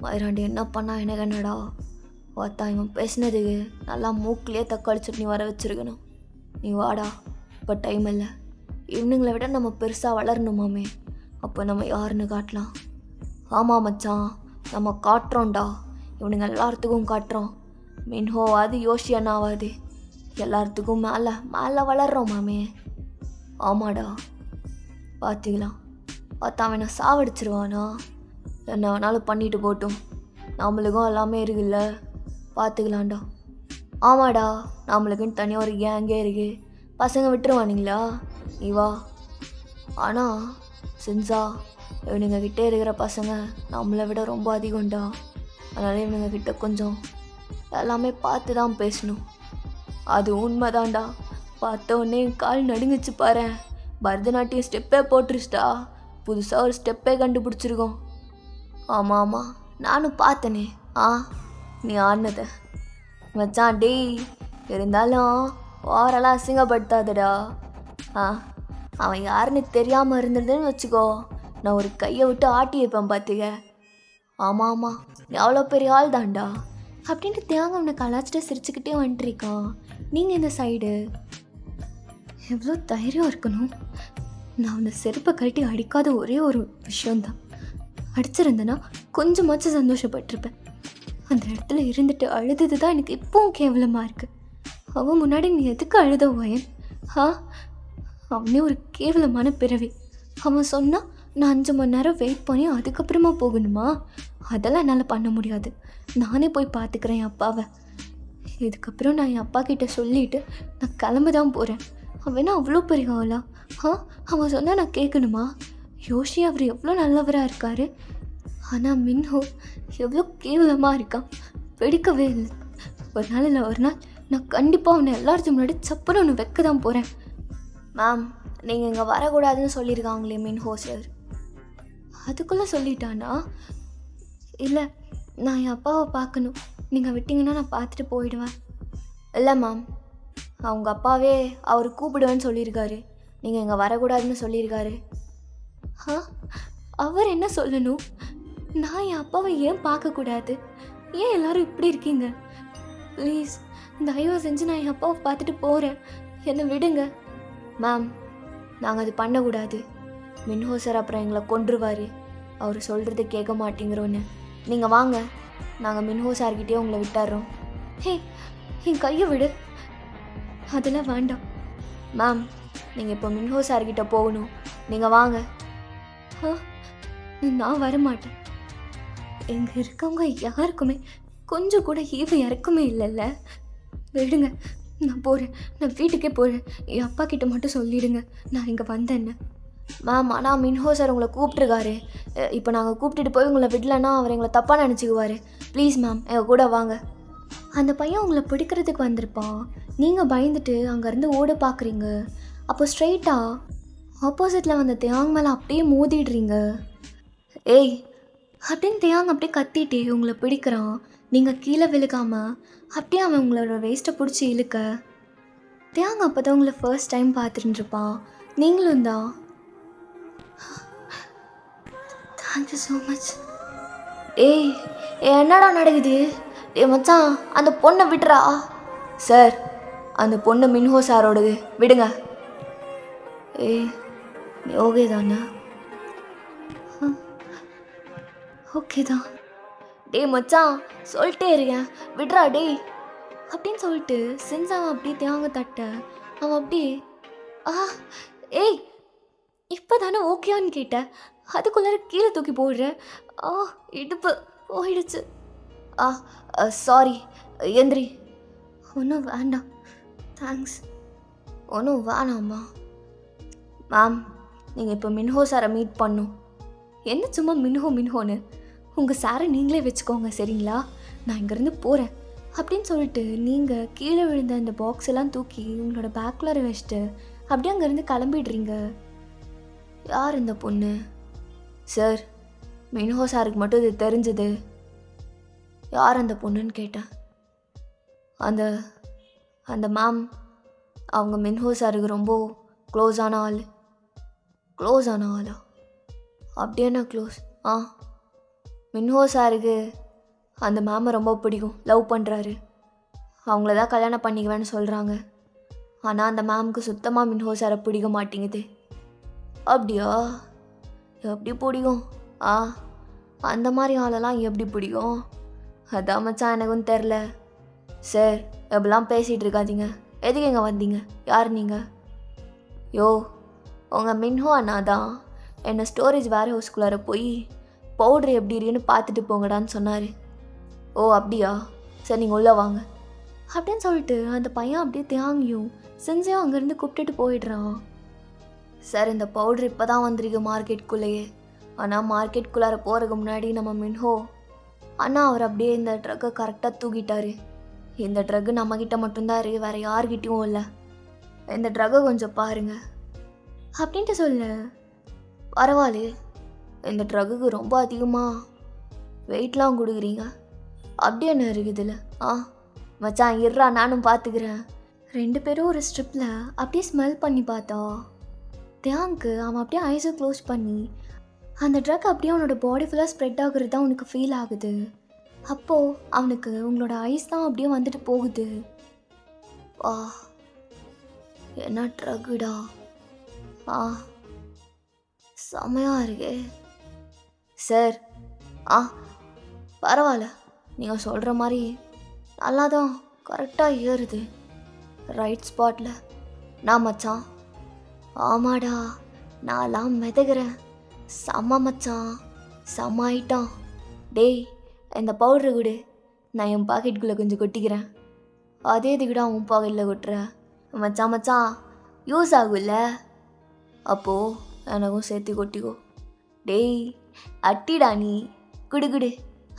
வயிறாண்டி என்ன பண்ணா எனக்கு என்னடா? பார்த்தா இவன் பேசினதுக்கு நல்லா மூக்கிலே தக்காளி சட்னி வர வச்சுருக்கணும். நீ வாடா, இப்போ டைம் இல்லை. இவனுங்களை விட நம்ம பெருசாக வளரணுமாமே, அப்போ நம்ம யாருன்னு காட்டலாம். ஆமாம் மச்சான், நம்ம காட்டுறோம்டா. இவனுங்க எல்லாத்துக்கும் காட்டுறோம். மின்ஹோவாது யோசியானாவாது எல்லாத்துக்கும் மேலே மேலே வளர்றோம் மாமே. ஆமாடா, பார்த்துக்கலாம். பார்த்தா அவன் என்ன சாவடிச்சிருவானா? என்ன வேணாலும் பண்ணிட்டு போட்டும், நம்மளுக்கும் எல்லாமே இருக்குல்ல, பார்த்துக்கலாம்டா. ஆமாடா, நம்மளுக்குன்னு தனியாக ஒரு கேங்கே இருக்கு, பசங்க விட்டுருவானுங்களா? நீ வா. ஆனால் சென்சா, இவனுங்க கிட்டே இருக்கிற பசங்க நம்மளை விட ரொம்ப அதிகம்டா. அதனால இவனுங்க கிட்ட கொஞ்சம் எல்லாமே பார்த்து தான் பேசணும். அது உண்மைதான்டா. பார்த்த உடனே என் கால் நடுங்குச்சு பாரு. பரதநாட்டியம் ஸ்டெப்பே போட்டுருச்சுடா. புதுசாக ஒரு ஸ்டெப்பே கண்டுபிடிச்சிருக்கோம். ஆமாம் ஆமாம், நானும் பார்த்தனே. நீ ஆடினத மச்சான். டேய், இருந்தாலும் ஓரெல்லாம் அசிங்கப்படுத்தாதடா. அவன் யாருன்னு தெரியாமல் இருந்ததுன்னு வச்சுக்கோ, நான் ஒரு கையை விட்டு ஆட்டி வைப்பேன் பார்த்துக்க. ஆமாம் ஆமாம், நீ அவ்வளோ பெரிய ஆள் தான்டா அப்படின்ட்டு தியாகம் அவனை கலாச்சிட்டு சிரிச்சுக்கிட்டே வந்துட்டுருக்கான். நீங்கள் இந்த சைடு எவ்வளோ தைரியம் இருக்கணும். நான் அவனை செருப்பை கழட்டி அடிக்காத ஒரே ஒரு விஷயந்தான். அடிச்சிருந்தேன்னா கொஞ்சமாச்சும் சந்தோஷப்பட்டிருப்பேன். அந்த இடத்துல இருந்துட்டு அழுதது தான் எனக்கு இப்போவும் கேவலமாக இருக்குது. அவன் முன்னாடி நீ எதுக்கு அழுத வயன்? அவனே ஒரு கேவலமான பிறவி. அவன் சொன்னால் நான் 5 மணி நேரம் வெயிட் பண்ணி அதுக்கப்புறமா போகணுமா? அதெல்லாம் என்னால் பண்ண முடியாது. நானே போய் பார்த்துக்கிறேன் என் அப்பாவை. இதுக்கப்புறம் நான் என் அப்பா கிட்ட சொல்லிவிட்டு நான் கிளம்ப தான் போகிறேன். அவனா அவ்வளோ பெரிய ஆளா? அவன் சொன்னால் நான் கேட்கணுமா? யோஷி அவர் எவ்வளோ நல்லவராக இருக்கார். ஆனால் மின்ஹோ எவ்வளோ கேவலமாக இருக்கான். பிடிக்கவே இல்லை. ஒரு நாள் இல்லை ஒரு நாள் நான் கண்டிப்பாக அவனை எல்லாருக்கும் முன்னாடி சப்புன்னு ஒன்று வைக்க தான் போகிறேன். மேம், நீங்கள் இங்கே வரக்கூடாதுன்னு சொல்லியிருக்காங்களே மின்ஹோ சார். அதுக்குள்ளே சொல்லிட்டானா? இல்லை, நான் என் அப்பாவை பார்க்கணும். நீங்கள் விட்டிங்கன்னா நான் பார்த்துட்டு போயிடுவேன். இல்லை மேம், அவங்க அப்பாவே அவர் கூப்பிடுவேன்னு சொல்லியிருக்காரு. நீங்கள் இங்கே வரக்கூடாதுன்னு சொல்லியிருக்காரு. அவர் என்ன சொல்லணும்? நான் என் அப்பாவை ஏன் பார்க்கக்கூடாது? ஏன் எல்லோரும் இப்படி இருக்கீங்க? ப்ளீஸ், தயவு செஞ்சு நான் என் அப்பாவை பார்த்துட்டு போகிறேன். என்னை விடுங்க. மேம், நாங்கள் அது பண்ணக்கூடாது. மின்ஹோ சார் அப்புறம் எங்களை கொன்றுவார். அவர் சொல்கிறது கேட்க மாட்டேங்கிறோன்னு. நீங்கள் வாங்க, நாங்கள் மின்ஹோ சார்கிட்டே உங்களை விட்டுறோம். ஹே, என் கையை விடு. அதெல்லாம் வேண்டாம். மேம், நீங்கள் இப்போ மின்ஹோ சார்கிட்ட போகணும். நீங்கள் வாங்க. நான் வரமாட்டேன். எங்கே இருக்கவங்க யாருக்குமே கொஞ்சம் கூட ஈவு இறக்குமே இல்லைல்ல. விடுங்க, நான் போகிறேன். நான் வீட்டுக்கே போகிறேன். என் அப்பா கிட்ட மட்டும் சொல்லிவிடுங்க நான் இங்கே வந்தேன்னு. மேம், ஆனால் மின்ஹோ சார் உங்களை கூப்பிட்ருக்காரு. இப்போ நாங்கள் கூப்பிட்டுட்டு போய் உங்களை விடலைன்னா அவர் எங்களை தப்பாக நினச்சிக்குவார். ப்ளீஸ் மேம், எங்கள் கூட வாங்க. அந்த பையன் உங்களை பிடிக்கிறதுக்கு வந்திருப்பான். நீங்கள் பயந்துட்டு அங்கேருந்து ஓட பார்க்குறீங்க. அப்போ ஸ்ட்ரெயிட்டாக ஆப்போசிட்டில் வந்த தியாங் மேலே அப்படியே மோதிடுறீங்க. ஏய் அப்படின்னு தியாங் அப்படியே கத்திட்டே உங்களை பிடிக்கிறான். நீங்கள் கீழே விழுகாமல் அப்படியே அவன் உங்களோட வேஸ்ட்டை பிடிச்சி இழுக்க. தியாங் அப்போ தான் உங்களை ஃபர்ஸ்ட் டைம் பார்த்துட்டு இருப்பான். நீங்களும் தான். Thank you so much. ஏய், என்னடா நடக்குது? மச்சான், அந்த பொண்ணை விட்டுறா. சார், அந்த பொண்ணு மின்ஹோ சாரோடது, விடுங்க. ஏய், நீ ஓகே தானே? ஓகே தான். மச்சான், சொல்லிட்டே இருக்கேன், விட்றா டேய் அப்படின்னு சொல்லிட்டு சென்சாவை அப்படியே தியாங்க தட்ட அவன் அப்படியே ஏய் இப்போ தானே ஓகேன்னு கேட்டேன், அதுக்குள்ளார கீழே தூக்கி போடுறேன். இடுப்பு போயிடுச்சு. சாரி, எந்திரி. ஒன்றும் வேண்டாம், தேங்க்ஸ். ஒன்றும் வேணாம்மா. மேம், நீங்கள் இப்போ மின்ஹோ சாரை மீட் பண்ணும். என்ன சும்மா மின்ஹோன்னு? உங்கள் சாரை நீங்களே வச்சுக்கோங்க சரிங்களா? நான் இங்கேருந்து போகிறேன் அப்படின்னு சொல்லிட்டு நீங்கள் கீழே விழுந்த அந்த பாக்ஸ் எல்லாம் தூக்கி உங்களோட பேக்குள்ளார வச்சுட்டு அப்படியே அங்கேருந்து கிளம்பிடுறீங்க. யார் இந்த பொண்ணு? சார், மின்ஹோ சாருக்கு மட்டும் இது தெரிஞ்சது. யார் அந்த பொண்ணுன்னு கேட்டேன். அந்த அந்த மேம், அவங்க மின்ஹோ சாருக்கு ரொம்ப க்ளோஸான ஆள். க்ளோஸான ஆளா? அப்படியே க்ளோஸ்? மின்ஹோ சாருக்கு அந்த மேமை ரொம்ப பிடிக்கும், லவ் பண்ணுறாரு. அவங்கள தான் கல்யாணம் பண்ணிக்குவேன்னு சொல்கிறாங்க. ஆனால் அந்த மேமுக்கு சுத்தமாக மின்ஹோ சாரை பிடிக்க மாட்டேங்குது. அப்படியா? எப்படி பிடிக்கும்? அந்த மாதிரி ஆளெல்லாம் எப்படி பிடிக்கும்? அதான் மச்சான் எனக்கும் தெரில. சார், எப்படிலாம் பேசிகிட்டு இருக்காதீங்க. எதுக்கு எங்கே வந்தீங்க? யார் நீங்கள்? யோ, உங்கள் மின்ஹோ அண்ணா தான் என்னை ஸ்டோரேஜ் வேர் ஹவுஸ்குள்ளார போய் பவுட்ரு எப்படி இருக்குன்னு பார்த்துட்டு போங்கடான்னு சொன்னார். ஓ அப்படியா, சரி நீங்கள் உள்ளே வாங்க அப்படின்னு சொல்லிட்டு அந்த பையன் அப்படியே தியாங்கியும் செஞ்சையும் அங்கேருந்து கூப்பிட்டுட்டு போயிடுறான். சார் இந்த பவுட்ரு இப்போ தான் வந்திருக்கு மார்க்கெட்டுக்குள்ளேயே. ஆனால் மார்க்கெட்டுக்குள்ளார போகிறதுக்கு முன்னாடி நம்ம மின்ஹோ அண்ணா அவர் அப்படியே இந்த ட்ரக்கை கரெக்டாக தூக்கிட்டாரு. இந்த ட்ரக்கு நம்மக்கிட்ட மட்டும்தான் இருக்குது, வேறு யார்கிட்டையும் இல்லை. இந்த ட்ரக்கை கொஞ்சம் பாருங்க அப்படின்ட்டு சொல்ல, பரவாயில்ல இந்த ட்ரக்குக்கு ரொம்ப அதிகமாக வெயிட்லாம் கொடுக்குறீங்க, அப்படி என்ன இருக்குதுல்ல? மச்சான் இருறா நானும் பார்த்துக்கிறேன். 2 பேரும் ஒரு ஸ்ட்ரிப்பில் அப்படியே ஸ்மெல் பண்ணி பார்த்தா தியாங்க்கு அவன் அப்படியே ஐஸை க்ளோஸ் பண்ணி அந்த ட்ரக் அப்படியே அவனோட பாடி ஃபுல்லாக ஸ்ப்ரெட் ஆகுறது தான் அவனுக்கு ஃபீல் ஆகுது. அப்போது அவனுக்கு உங்களோட ஐஸ் தான் அப்படியே வந்துட்டு போகுது. வா என்ன ட்ரக்குடா, செமையாக இருக்கே சார். பரவாயில்ல, நீங்கள் சொல்கிற மாதிரி நல்லா தான் கரெக்டாக ஏறுது ரைட் ஸ்பாட்டில். நான் மச்சான் ஆமாடா நான்லாம் மிதக்கிறேன், செம்ம மச்சான் செம்ம ஆயிட்டான். டேய் இந்த பவுட்ரு கொடு, நான் என் பாக்கெட்டுக்குள்ளே கொஞ்சம் கொட்டிக்கிறேன். அதே இதுக்கிட்ட உன் பாக்கெட்டில் கொட்டுற மச்சான். மச்சான் யூஸ் ஆகும்ல, அப்போது எனக்கும் சேர்த்து கொட்டிக்கோ. டேய் அட்டிடா நீ, குடு குடு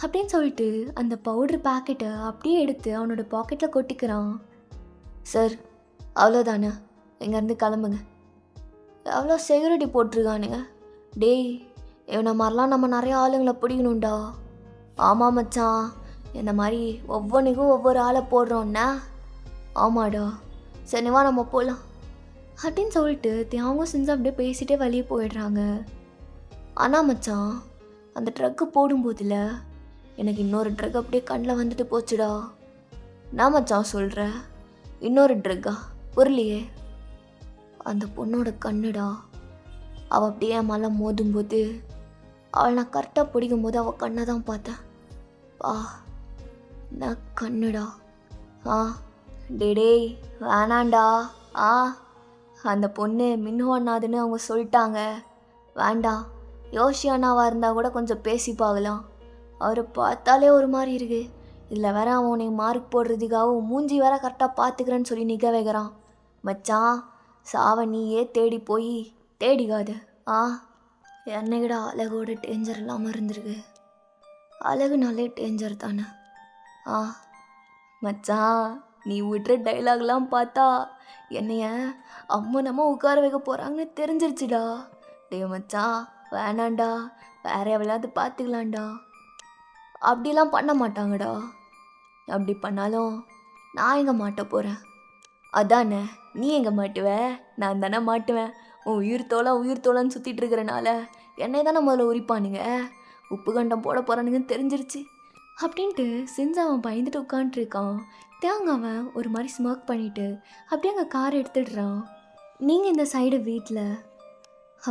அப்படின்னு சொல்லிட்டு அந்த பவுட்ரு பேக்கெட்டை அப்படியே எடுத்து அவனோட பாக்கெட்டில் கொட்டிக்கிறான். சார் அவ்வளோதானே, இங்கேருந்து கிளம்புங்க. எவ்வளோ செக்யூரிட்டி போட்டிருக்கானுங்க. டேய் இவனை மாதிரிலாம் நம்ம நிறைய ஆளுங்களை பிடிக்கணும்டா. ஆமாம் மச்சான், இந்த மாதிரி ஒவ்வொன்றுக்கும் ஒவ்வொரு ஆளை போடுறோன்னா. ஆமாடா, சரிவா நம்ம போகலாம் அப்படின்னு சொல்லிட்டு தியாங்க செஞ்சு அப்படியே பேசிகிட்டே வெளியே போயிடுறாங்க. ஆனால் மச்சான் அந்த ட்ரக்கு போடும்போதில் எனக்கு இன்னொரு ட்ரக் அப்படியே கண்ணில் வந்துட்டு போச்சுடா. நான் மச்சான் சொல்கிற இன்னொரு ட்ரக்கா புரியலையே. அந்த பொண்ணோட கண்ணுடா, அவள் அப்படியே என் மேலே மோதும்போது அவள் நான் கரெக்டாக பிடிக்கும்போது அவள் கண்ணை தான் பார்த்தேன். நான் கண்ணுடா. டேடே வேணாண்டா. அந்த பொண்ணு மின்ஹோ அண்ணாதுன்னு அவங்க சொல்லிட்டாங்க, வேண்டாம். யோஷி அண்ணாவாக இருந்தால் கூட கொஞ்சம் பேசி பார்க்கலாம், அவரை பார்த்தாலே ஒரு மாதிரி இருக்கு. இதில் வேற அவன் உன்னை மார்க் போடுறதுக்காக மூஞ்சி வேற கரெக்டாக பார்த்துக்கிறேன்னு சொல்லி நிற்க வைக்கிறான். மச்சான் சாவ நீயே தேடி போய் தேடிக்காத. என்னைக்கிட அழகோட டேஞ்சர் இல்லாமல் இருந்திருக்கு. அழகுனாலே டேஞ்சர் தானே. மச்சான் நீ விட்டுற டைலாக்லாம் பார்த்தா என்னைய அம்மனம்மா உட்கார வைக்க போகிறாங்கன்னு தெரிஞ்சிருச்சுடா. டே மச்சான் வேணாண்டா, வேற எவ்வளோது பார்த்துக்கலாம்டா. அப்படிலாம் பண்ண மாட்டாங்கடா. அப்படி பண்ணாலும் நான் எங்கே மாட்ட போகிறேன்? அதானே நீ எங்கே மாட்டுவ? நான் தானே மாட்டுவேன். உன் உயிர் தோலான்னு சுற்றிட்டு இருக்கிறனால என்னை தானே முதல்ல உரிப்பானுங்க, உப்பு கண்டம் போட போகிறானுங்கன்னு தெரிஞ்சிருச்சு அப்படின்ட்டு செஞ்சு அவன் பயந்துட்டு உட்காந்துருக்கான். தேங்க அவன் ஒரு மாதிரி ஸ்மோக் பண்ணிவிட்டு அப்படியே அங்கே கார் எடுத்துடுறான். நீங்கள் இந்த சைடு வீட்டில்.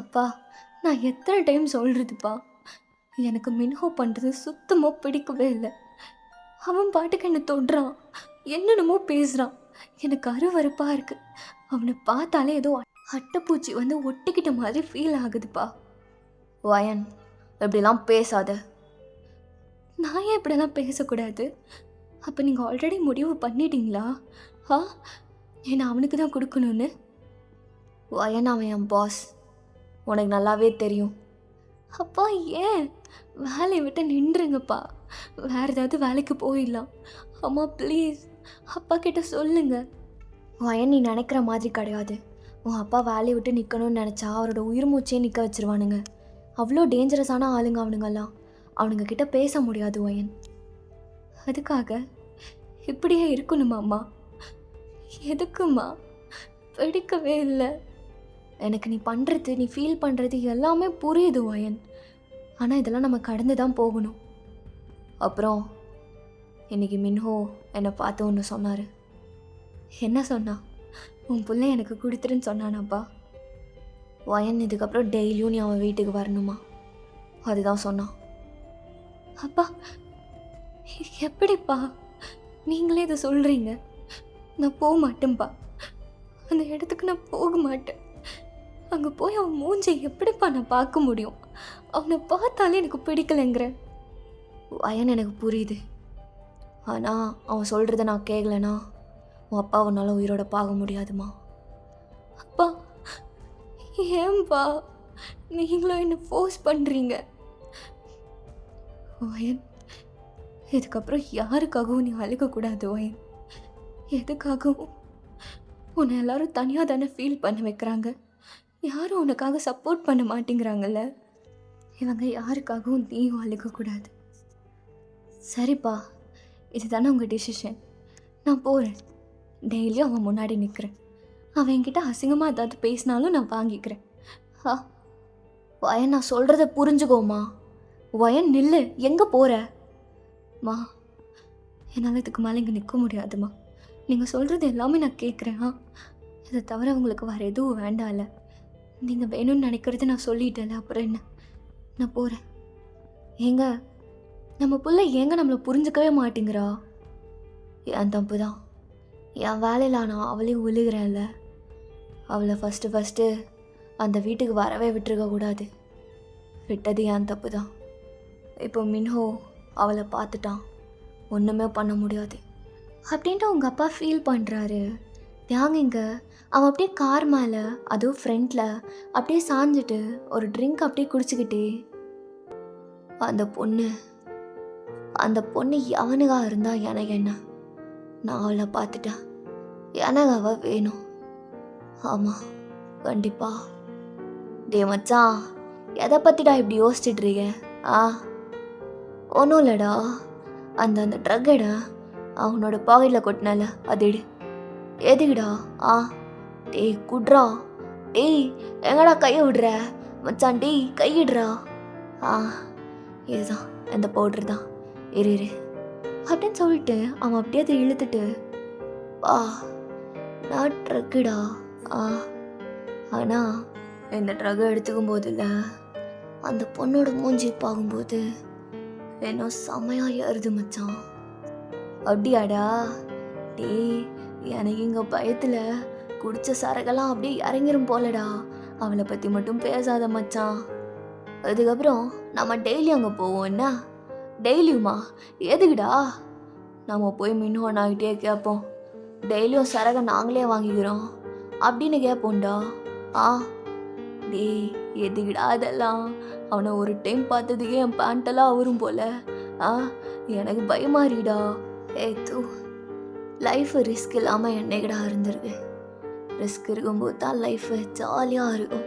அப்பா நான் எத்தனை டைம் சொல்கிறதுப்பா, எனக்கு மின்ஹோ பண்ணுறது சுத்தமாக பிடிக்கவே இல்லை. அவன் பாட்டுக்கு என்னை தொடுறான், என்னென்னமோ பேசுகிறான், எனக்கு அருவருப்பாக இருக்குது. அவனை பார்த்தாலே ஏதோ அட்டைப்பூச்சி வந்து ஒட்டிக்கிட்ட மாதிரி ஃபீல் ஆகுதுப்பா. வயன் இப்படிலாம் பேசாத. நான் ஏன் இப்படிலாம் பேசக்கூடாது? அப்போ நீங்கள் ஆல்ரெடி முடிவு பண்ணிட்டீங்களா? என்னை அவனுக்கு தான் கொடுக்கணும்னு? வயன் அவன் என் பாஸ், உனக்கு நல்லாவே தெரியும். அப்பா ஏன் வேலையை விட்டு நின்றுங்கப்பா, வேறு ஏதாவது வேலைக்கு போயிடலாம். அம்மா ப்ளீஸ் அப்பா கிட்ட சொல்லுங்க. வயன் நீ நினைக்கிற மாதிரி கிடையாது. உன் அப்பா வேலையை விட்டு நிற்கணும்னு நினச்சா அவரோட உயிர் மூச்சே நிற்க வச்சிருவானுங்க. அவ்வளோ டேஞ்சரஸான ஆளுங்க அவனுங்கெல்லாம். அவனுங்க கிட்ட பேச முடியாது வயன். அதுக்காக இப்படியே இருக்கணுமாம்மா? எதுக்குமா? பிடிக்கவே இல்லை எனக்கு. நீ பண்ணுறது, நீ ஃபீல் பண்ணுறது எல்லாமே புரியுது வயன். ஆனால் இதெல்லாம் நம்ம கடந்து தான் போகணும். அப்புறம் இன்றைக்கி மின்ஹோ என்னை பார்த்து ஒன்று சொன்னார். என்ன சொன்னா? உன் பிள்ளை எனக்கு கொடுத்துருன்னு சொன்னானப்பா. வயன் இதுக்கப்புறம் டெய்லியும் நீ அவன் வீட்டுக்கு வரணுமா, அதுதான் சொன்னான். அப்பா எப்படிப்பா நீங்களே இதை சொல்கிறீங்க? நான் போக மாட்டேன்ப்பா, அந்த இடத்துக்கு நான் போக மாட்டேன். அங்கே போய் அவன் மூஞ்சை எப்படிப்பா நான் பார்க்க முடியும்? அவனை பார்த்தாலே எனக்கு பிடிக்கலைங்கிற. வயன் எனக்கு புரியுது. ஆனால் அவன் சொல்கிறத நான் கேட்கலனா உன் அப்பா உன்னால் உயிரோட பார்க்க முடியாதுமா. அப்பா, ஏன்பா நீங்களும் என்னை ஃபோர்ஸ் பண்ணுறீங்க? வயன், இதுக்கப்புறம் யாருக்காகவும் நீ அழுகக்கூடாது வயன். எதுக்காகவும்? உன்னை எல்லாரும் தனியாக தானே ஃபீல் பண்ண வைக்கிறாங்க. யாரும் உனக்காக சப்போர்ட் பண்ண மாட்டேங்கிறாங்கல்ல. இவங்க யாருக்காகவும் நீயும் அழுகக்கூடாது. சரிப்பா, இதுதானே உங்கள் டிசிஷன். நான் போகிறேன். டெய்லியும் அவன் முன்னாடி நிற்கிறேன். அவன் என்கிட்ட அசிங்கமாக ஏதாவது பேசினாலும் நான் வாங்கிக்கிறேன். வயன், நான் சொல்கிறத புரிஞ்சுக்கோமா. வயன், நில்லு. எங்கே போகிற? மா, என்னால் இதுக்கு மேலே இங்கே நிற்க முடியாதுமா. நீங்கள் சொல்கிறது எல்லாமே நான் கேட்குறேன். இதை தவிர உங்களுக்கு வேறு எதுவும் வேண்டாம்ல. நீங்கள் வேணும்னு நினைக்கிறத நான் சொல்லிட்டேன்ல, அப்புறம் என்ன? நான் போகிறேன். ஏங்க, நம்ம பிள்ளை ஏங்க நம்மளை புரிஞ்சுக்கவே மாட்டேங்கிறா? என் தப்பு தான். என் வேலையில் நான் அவளையும் விழுகிறேன்ல. அவளை ஃபஸ்ட்டு அந்த வீட்டுக்கு வரவே விட்டுருக்கக்கூடாது. விட்டது என் தப்பு தான். இப்போ மின்ஹோ அவளை பார்த்துட்டான். ஒன்றுமே பண்ண முடியாது அப்படின்ட்டு உங்கள் அப்பா ஃபீல் பண்ணுறாரு. தியாங்கிங்க அவன் அப்படியே கார் மேலே, அதுவும் ஃப்ரண்ட்டில் அப்படியே சாஞ்சிட்டு ஒரு ட்ரிங்க் அப்படியே குடிச்சிக்கிட்டே, அந்த பொண்ணு எவனுக்காக இருந்தா எனக்கு என்ன? நான் அவளை பார்த்துட்டேன். எனக்கு அவள் வேணும். ஆமாம், கண்டிப்பா. டே மச்சான், எதை பற்றிடா இப்படி யோசிச்சுட்ருக்க? ஒன்றும் இல்லைடா. அந்த ட்ரக் எட அவனோட பாக்கெட்டில் கொட்டினால அது எடு. எதுக்குடா? டேய் குட்ரா. டேய் எங்கடா கையை விடுற மச்சான்? டேய் கையிடுறா. இதுதான் அந்த பவுட்ரு தான். இரு அப்படின்னு சொல்லிட்டு அவன் அப்படியே அதை இழுத்துட்டு, நான் ட்ரக்குடா. ஆனால் இந்த ட்ரக்கை எடுத்துக்கும் போது இல்லை, அந்த பொண்ணோட மூஞ்சி பார்க்கும்போது என்ன செமையாக ஏறுது மச்சான். அப்படியாடா? டேய், எனக்கு இங்கே பயத்தில் குடித்த சரக்கெல்லாம் அப்படியே இறங்கிரும் போலடா. அவளை பற்றி மட்டும் பேசாத மச்சான். அதுக்கப்புறம் நம்ம டெய்லி அங்கே போவோம். என்ன டெய்லியுமா? எதுக்குடா? நம்ம போய் மின்ஹோன் ஆகிட்டே கேட்போம். டெய்லியும் சரகை நாங்களே வாங்கிக்கிறோம் அப்படின்னு கேட்போம்டா. டேய் எதுக்குடா அதெல்லாம்? அவனை ஒரு டைம் பார்த்ததுக்கே என் பேண்டெல்லாம் அவரும் போல. எனக்கு பயமாறிடா. தூ, லைஃப் ரிஸ்க் இல்லாமல் என்னைக்கடா இருந்திருக்கு? ரிஸ்க் இருக்கும்போது தான் லைஃப் ஜாலியாக இருக்கும்.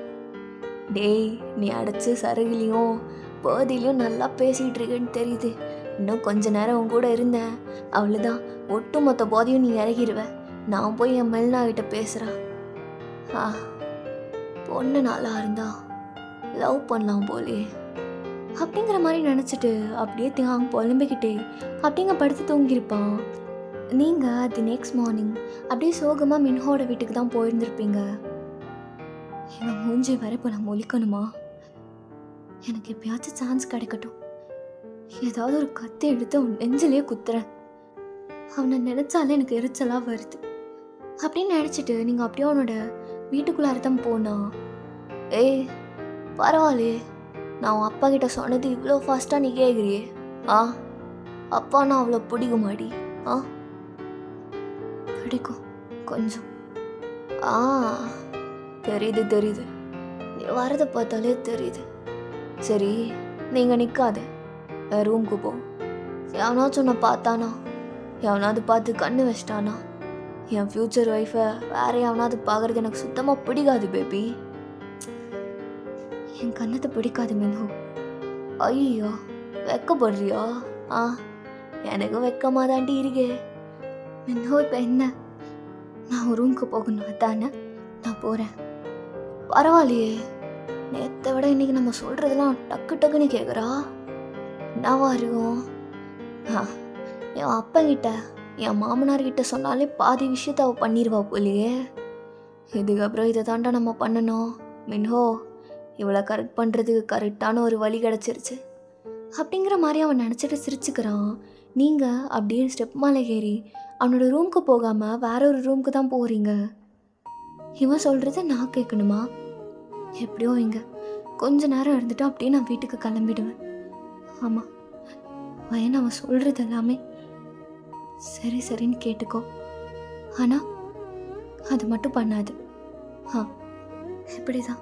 டேய், நீ அடைச்ச சரகுலையும் போதிலையும் நல்லா பேசிகிட்டு இருக்கேன்னு தெரியுது. இன்னும் கொஞ்ச நேரம் உன் கூட இருந்தேன், அவ்வளோதான், ஒட்டுமொத்த போதையும் நீ இறங்கிடுவேன். நான் போய் என் மெல்னாகிட்ட பேசுகிறேன். பொண்ணு நல்லா இருந்தா லவ் பண்ணலாம் போலே அப்படிங்கிற மாதிரி நினச்சிட்டு அப்படியே தியாங் புலம்பிக்கிட்டே அப்படிங்க படுத்து தூங்கியிருப்பான். நீங்கள் அது நெக்ஸ்ட் மார்னிங் அப்படியே சோகமாக மின்ஹோட வீட்டுக்கு தான் போயிருந்துருப்பீங்க. இவன் மூஞ்சி வர இப்போ நான் மொழிக்கணுமா? எனக்கு எப்பயாச்சும் சான்ஸ் கிடைக்கட்டும். ஏதாவது ஒரு கத்தி எடுத்து அவன் நெஞ்சிலேயே குத்துறேன். அவனை நினச்சாலே எனக்கு எரிச்சலாக வருது அப்படின்னு நினச்சிட்டு நீங்கள் அப்படியே அவனோட வீட்டுக்குள்ளார தான் போனா. பரவாயில்லையே, நான் உன் அப்பா கிட்ட சொன்னது இவ்வளோ ஃபாஸ்ட்டாக நீ கேட்குறியே. அப்பா நான் அவ்வளோ பிடிக்குமாடி? பிடிக்கும் கொஞ்சம். தெரியுது, நீ வரதை பார்த்தாலே தெரியுது. சரி, நீங்கள் நிற்காத, ரூமுக்கு போ. எவனாச்சும் உன்னை பார்த்தானா? எவனாவது பார்த்து கண்ணு வச்சிட்டானா? என் ஃப்யூச்சர் ஒய்ஃபை வேற எவனாவது பார்க்குறது எனக்கு சுத்தமாக பிடிக்காது பேபி. என் கண்ணத்தை பிடிக்காது மின்ஹோ. ஐயோ, வெக்கப்படுறியா? எனக்கு வெக்கமாக தாண்டி இருக்கே மின்ஹோ. இப்போ என்ன, நான் ரூமுக்கு போகணும் தானே? நான் போகிறேன். பரவாயில்லையே, நேற்றை விட இன்னைக்கு நம்ம சொல்கிறதெல்லாம் டக்குன்னு கேட்குறா. என்னவா இருக்கும்? என் அப்பங்கிட்ட என் மாமனார்கிட்ட சொன்னாலே பாதி விஷயத்த அவள் பண்ணிடுவா போலியே. இதுக்கப்புறம் இதை தாண்டா நம்ம பண்ணணும் மின்ஹோ. இவளை கரெக்ட் பண்ணுறதுக்கு கரெக்டான ஒரு வழி கிடச்சிருச்சு அப்படிங்கிற மாதிரி அவன் நினச்சிட்டு சிரிச்சுக்கிறான். நீங்கள் அப்படியே ஸ்டெப் மேலே ஏறி அவனோட ரூமுக்கு போகாமல் வேற ஒரு ரூமுக்கு தான் போகிறீங்க. இவன் சொல்கிறத நான் கேட்கணுமா? எப்படியோ இங்கே கொஞ்ச நேரம் இருந்துட்டு அப்படியே நான் வீட்டுக்கு கிளம்பிடுவேன். ஆமாம், வயன் அவன் சொல்கிறது எல்லாமே சரி சரின்னு கேட்டுக்கோ. ஆனால் அது மட்டும் பண்ணாது. ஆ, இப்படிதான்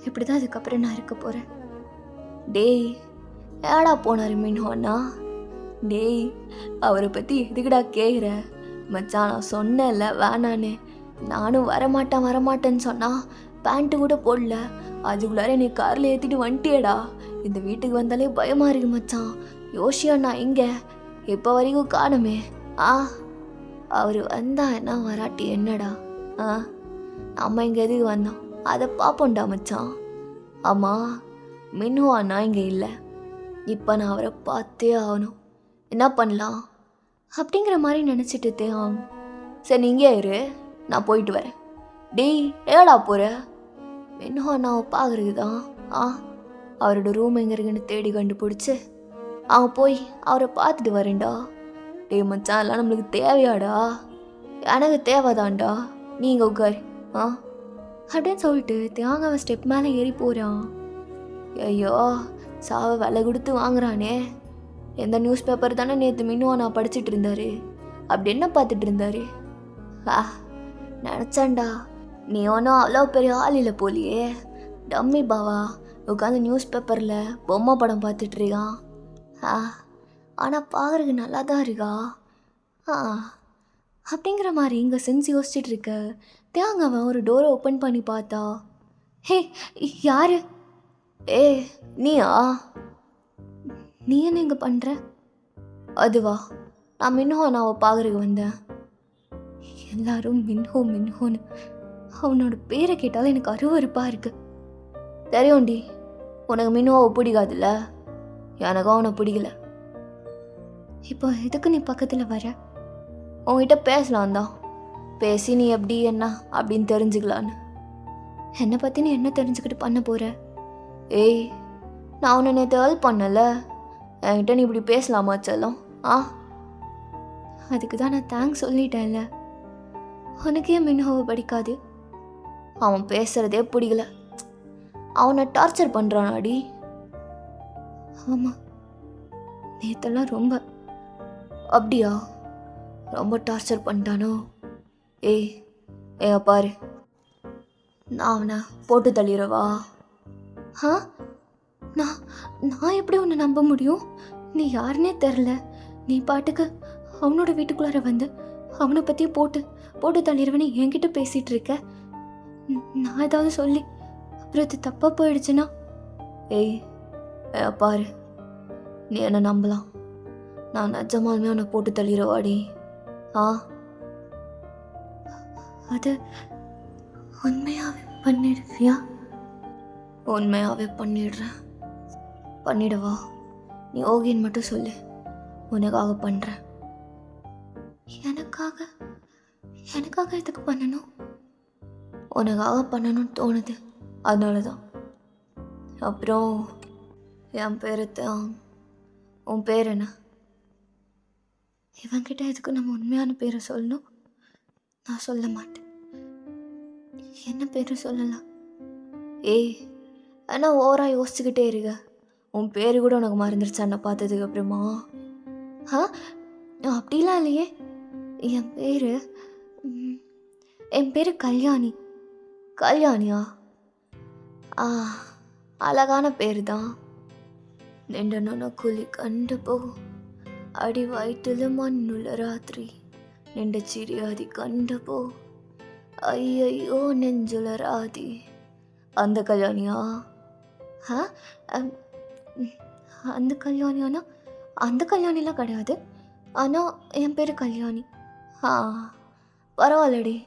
இப்படிதான் அதுக்கப்புறம் நான் இருக்க போகிறேன். டேய், ஏடா போனார் மின்ஹோண்ணா? டேய், அவரை பற்றி எதுக்குடா கேட்குற? மச்சான், நான் சொன்னேன்ல வேணான்னு. நானும் வரமாட்டேன்னு சொன்னா பேண்ட்டு கூட போடல, அதுக்குள்ளார என்னை காரில் ஏற்றிட்டு வந்துட்டியேடா. இந்த வீட்டுக்கு வந்தாலே பயமாக இருக்கு மச்சான். யோசியாண்ணா எங்க? இப்போ வரைக்கும் காணுமே. ஆ, அவர் வந்தா என்ன வராட்டி என்னடா? ஆ, நம்ம இங்கே எதுக்கு வந்தோம் அதை பார்ப்போம்டா மச்சான். ஆமாம், மின்னு அண்ணா இங்கே இல்லை. இப்போ நான் அவரை பார்த்தே ஆகணும். என்ன பண்ணலாம் அப்படிங்கிற மாதிரி நினச்சிட்டு தேவாங். சரி, நீங்கே இரு, நான் போயிட்டு வரேன். டேய், ஏடா போகிற? மின்னு அண்ணாவை பார்க்குறது தான். ஆ, அவரோட ரூம் எங்கே இருக்குன்னு தேடி கண்டுபிடிச்சி அவங்க போய் அவரை பார்த்துட்டு வரேன்டா. டேய் மச்சான், எல்லாம் நம்மளுக்கு தேவையாடா? எனக்கு தேவைதான்டா. நீங்கள் உட்காரு. ஆ அப்படின்னு சொல்லிட்டு தேங்க அவன் ஸ்டெப் மேலே ஏறி போகிறான். ஐயோ, சாவை விலை கொடுத்து வாங்குறானே. எந்த நியூஸ் பேப்பர் தானே நேற்று மின்னுவா நான் படிச்சுட்டு இருந்தாரு. அப்படி என்ன பார்த்துட்டு இருந்தாரு? நினச்சான்டா, நீ ஒன்றும் அவ்வளோ பெரிய ஆள் இல்லை போலியே. டம்மி பாவா உட்காந்து நியூஸ் பேப்பரில் பொம்மை படம் பார்த்துட்டு இருக்கான். ஆனால் பார்க்குறதுக்கு நல்லா தான் இருக்கா. அப்படிங்கிற மாதிரி இங்கே சென்ஸ் யோசிச்சுட்டு இருக்க தேங்க அவன் ஒரு டோரை ஓப்பன் பண்ணி பார்த்தா. ஹே, யாரு? ஏ, நீயா? நீ என்ன இங்கே பண்ணுற? அதுவா, நான் மின்ஹோ நான் பார்க்குறதுக்கு வந்தேன். எல்லாரும் மின்ஹோன்னு அவனோட பேரை கேட்டாலும் எனக்கு அருவருப்பாக இருக்கு. தெரியும்டி, உனக்கு மின்ஹோவை பிடிக்காதுல்ல? எனக்கும் அவனை பிடிக்கல. இப்போ எதுக்கு நீ பக்கத்தில் வர? உங்ககிட்ட பேசலாம் தான். பேசி நீ எப்படி என்ன அப்படின்னு தெரிஞ்சுக்கலான்னு. என்னை பற்றி நீ என்ன தெரிஞ்சுக்கிட்டு பண்ண போகிற? ஏய், நான் உன்னை நேற்று ஹெல்ப் பண்ணல, என்கிட்ட நீ இப்படி பேசலாமா செல்லம்? அதுக்கு தான் நான் தேங்க்ஸ் சொல்லிட்டேன்ல. உனக்கு ஏன் மின்ஹோவை படிக்காது? அவன் பேசுகிறதே பிடிக்கல. அவனை டார்ச்சர் பண்ணுறானாடி. ஆமாம், நேற்றெல்லாம் ரொம்ப. அப்படியா? ரொம்ப டார்ச்சர் பண்ணிட்டானோ? ஏய், பாரு, நான் அவனை போட்டு தள்ளிடவா? நான் எப்படி உன்னை நம்ப முடியும்? நீ யாருன்னே தெரில. நீ பாட்டுக்கு அவனோட வீட்டுக்குள்ளார வந்து அவனை பற்றியே போட்டு தள்ளிடுவேன்னு என்கிட்ட பேசிகிட்டு இருக்க. நான் ஏதாவது சொல்லி அப்புறம் அது தப்பாக போயிடுச்சுன்னா? ஏய், பாரு, நீ என்னை நம்பலாம். நான் நிஜமாலுமே அவனை போட்டு தள்ளிடுவாடி. அது உண்மையாகவே பண்ணிடுவியா? உண்மையாகவே பண்ணிடவா? நீ ஓகேன்னு மட்டும் சொல்லு, உனக்காக பண்ணுறேன். எனக்காக எதுக்கு பண்ணணும்? உனக்காக பண்ணணும்னு தோணுது, அதனால தான். அப்புறம் என் பேர் தான். உன் பேர் என்ன? இவன்கிட்ட எதுக்கு நம்ம உண்மையான பேரை சொல்லணும்? நான் சொல்ல மாட்டேன். என்ன பேர் சொல்லலாம்? ஏய், ஆனால் ஓவராக யோசிச்சுக்கிட்டே இருக்க. உன் பேர் கூட உனக்கு மறந்துருச்சா என்ன பார்த்ததுக்கு அப்புறமா? அப்படிலாம் இல்லையே. என் பேர் கல்யாணி. கல்யாணியா? அழகான பேர் தான். நின்ற நுணக்குழி கண்டு போ, அடி வயிற்றுல மண்ணுள்ள ராத்திரி, நின்ற சிரியாதி கண்டு போ, ஐயையோ நெஞ்சுல ராதி. அந்த கல்யாணியா? அந்த கல்யாணியானா? அந்த கல்யாணிலாம் கிடையாது. ஆனால் என் பேர் கல்யாணி. பரவாயில்லடி.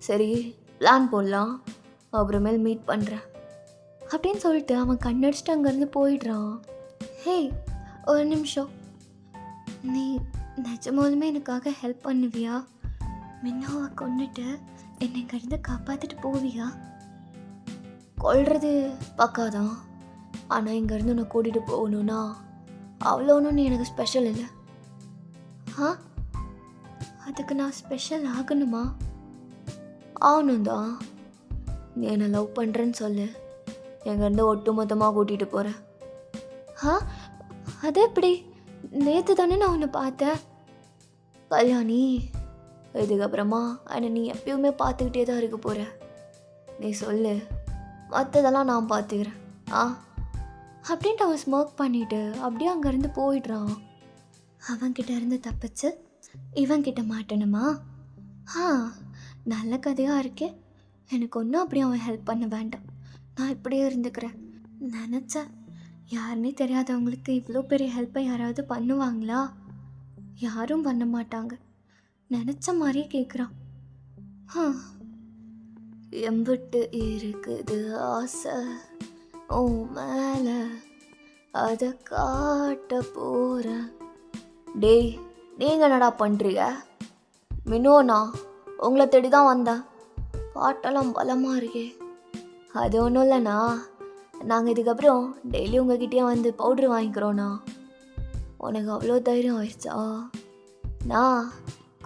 சரி, பிளான் போடலாம், அப்புறமேல் மீட் பண்ணுறேன் அப்படின்னு சொல்லிட்டு அவன் கண்ணடிச்சிட்டு அங்கேருந்து போயிடுறான். ஹேய், ஒரு நிமிஷம். நீ நிஜமாலுமே எனக்காக ஹெல்ப் பண்ணுவியா? மின்னோவை கொண்டுட்டு என்னை இங்கேருந்து காப்பாற்றிட்டு போவியா? கொல்றது பக்காதான், ஆனால் இங்கேருந்து உன்னை கூட்டிகிட்டு போகணுன்னா அவ்வளோ ஒன்றும் நீ எனக்கு ஸ்பெஷல் இல்லை. அதுக்கு நான் ஸ்பெஷல் ஆகணுமா? ஆகணும் தான். நீ என்னை லவ் பண்ணுறேன்னு சொல்லு, எங்கேருந்து ஒட்டு மொத்தமாக கூட்டிகிட்டு போகிறேன். ஆ, அது எப்படி? நேற்று தானே நான் உன்னை பார்த்தேன். கல்யாணி, இதுக்கப்புறமா என்னை நீ எப்பயுமே பார்த்துக்கிட்டே தான் இருக்க போகிற. நீ சொல்லு, மற்றதெல்லாம் நான் பார்த்துக்கிறேன். அப்படின்ட்டு அவன் ஸ்மோக் பண்ணிட்டு அப்படியே அங்கேருந்து போயிடுறான். அவன்கிட்ட இருந்து தப்பிச்சு இவன்கிட்ட மாட்டணுமா? நல்ல கதையாக இருக்கே. எனக்கு ஒன்றும் அப்படி அவன் ஹெல்ப் பண்ண வேண்டாம். நான் இப்படியே இருந்துக்கிறேன். நினச்சேன், யாருன்னே தெரியாதவங்களுக்கு இவ்வளோ பெரிய ஹெல்ப்பை யாராவது பண்ணுவாங்களா? யாரும் பண்ண மாட்டாங்க. நினச்ச மாதிரியே கேட்குறான். எம்பிட்டு இருக்குது ஆசை ஓ மேலே, அதை காட்ட போகிறேன். டேய், நீங்கள் என்னடா பண்ணுறீங்க? மினோண்ணா, உங்களை தேடி தான் வந்தேன். பாட்டெல்லாம் பலமாக இருக்கே. அது ஒன்றும் இல்லைண்ணா, நாங்கள் இதுக்கப்புறம் டெய்லி உங்ககிட்டயே வந்து பவுட்ரு வாங்கிக்கிறோண்ணா. உனக்கு அவ்வளோ தைரியம் ஆயிடுச்சா? நான்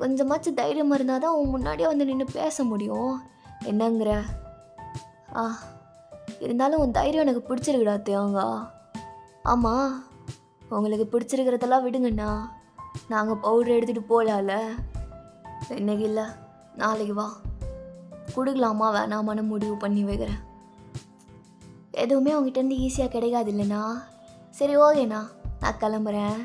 கொஞ்சமாச்சும் தைரியம் இருந்தால் தான் உன் முன்னாடியே வந்து நின்று பேச முடியும். என்னங்கிற? இருந்தாலும் உன் தைரியம் எனக்கு பிடிச்சிருக்குடா தேவங்கா. ஆமாம், உங்களுக்கு பிடிச்சிருக்கிறதெல்லாம் விடுங்கண்ணா. நாங்கள் பவுட்ரு எடுத்துகிட்டு போகலாம்ல. இன்னைக்கு இல்லை, நாளைக்கு வா. கொடுக்கலாமா வேணாமான்னு முடிவு பண்ணி வைக்கிறேன். எதுவுமே உங்ககிட்டேருந்து ஈஸியாக கிடைக்காது இல்லைண்ணா. சரி ஓகேண்ணா, நான் கிளம்புறேன்.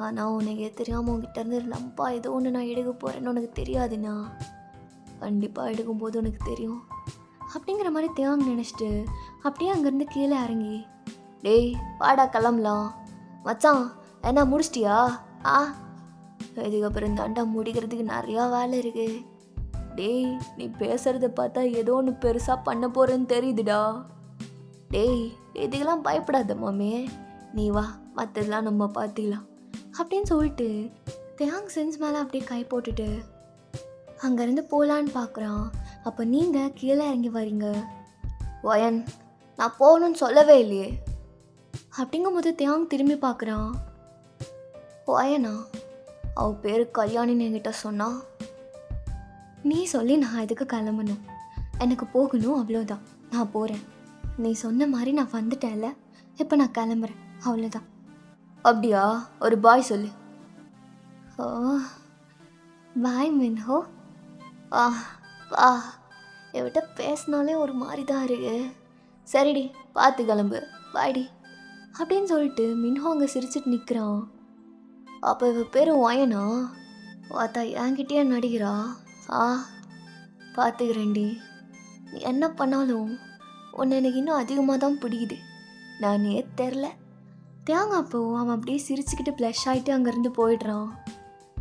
ஆனால் உனக்கு தெரியாமல் உங்ககிட்டேருந்து லம்பா ஏதோ ஒன்று நான் எடுக்க போகிறேன்னு உனக்கு தெரியாதுண்ணா. கண்டிப்பாக எடுக்கும்போது உனக்கு தெரியும். அப்படிங்கிற மாதிரி தேவங்க நினச்சிட்டு அப்படியே அங்கேருந்து கீழே இறங்கி, டேய் வாடா கிளம்பலாம். மச்சான், என்ன முடிச்சிட்டியா? இதுக்கப்புறம் தாண்டா முடிக்கிறதுக்கு நிறையா வேலை இருக்கு. டேய், நீ பேசுகிறத பார்த்தா ஏதோ ஒன்று பெருசாக பண்ண போகிறேன்னு தெரியுதுடா. டேய், இதுக்கெல்லாம் பயப்படாத மாமே, நீ வா, மற்றதெல்லாம் நம்ம பார்த்துக்கலாம் அப்படின்னு சொல்லிட்டு தேங் சென்ஸ் மேலே அப்படியே கை போட்டுட்டு அங்கேருந்து போகலான்னு பார்க்குறான். அப்போ நீங்கள் கீழே இறங்கி வரீங்க. வயன், நான் போகணுன்னு சொல்லவே இல்லையே. அப்படிங்கும்போது தேங் திரும்பி பார்க்குறான். வயனா? அவ பேர் கல்யாணின்னு என்கிட்ட சொன்னா. நீ சொல்லி நான் எதுக்கு கிளம்பணும்? எனக்கு போகணும், அவ்வளோதான். நான் போகிறேன். நீ சொன்ன மாதிரி நான் வந்துட்டேன்ல, இப்போ நான் கிளம்புறேன், அவ்வளோதான். அப்படியா? ஒரு பாய் சொல்லு. ஓ, பாய் மின்ஹோ. வா, என்கிட்ட பேசினாலே ஒரு மாதிரி தான் இருக்கு. சரிடி, பார்த்து கிளம்பு, பாய்டி அப்படின்னு சொல்லிட்டு மின்ஹோ அங்கே சிரிச்சிட்டு நிற்கிறான். அப்போ இவ பேர் வயனா? பார்த்தா என்கிட்டயே நடிக்கிறா. பார்த்துக்கிறேன்டி. நீ என்ன பண்ணாலும் உன்னை எனக்கு இன்னும் அதிகமாக தான் பிடிக்குது. நானே தெரில. தேங்காப்போ அவன் அப்படியே சிரிச்சுக்கிட்டு ப்ளஷ் ஆகிட்டு அங்கேருந்து போயிடுறான்.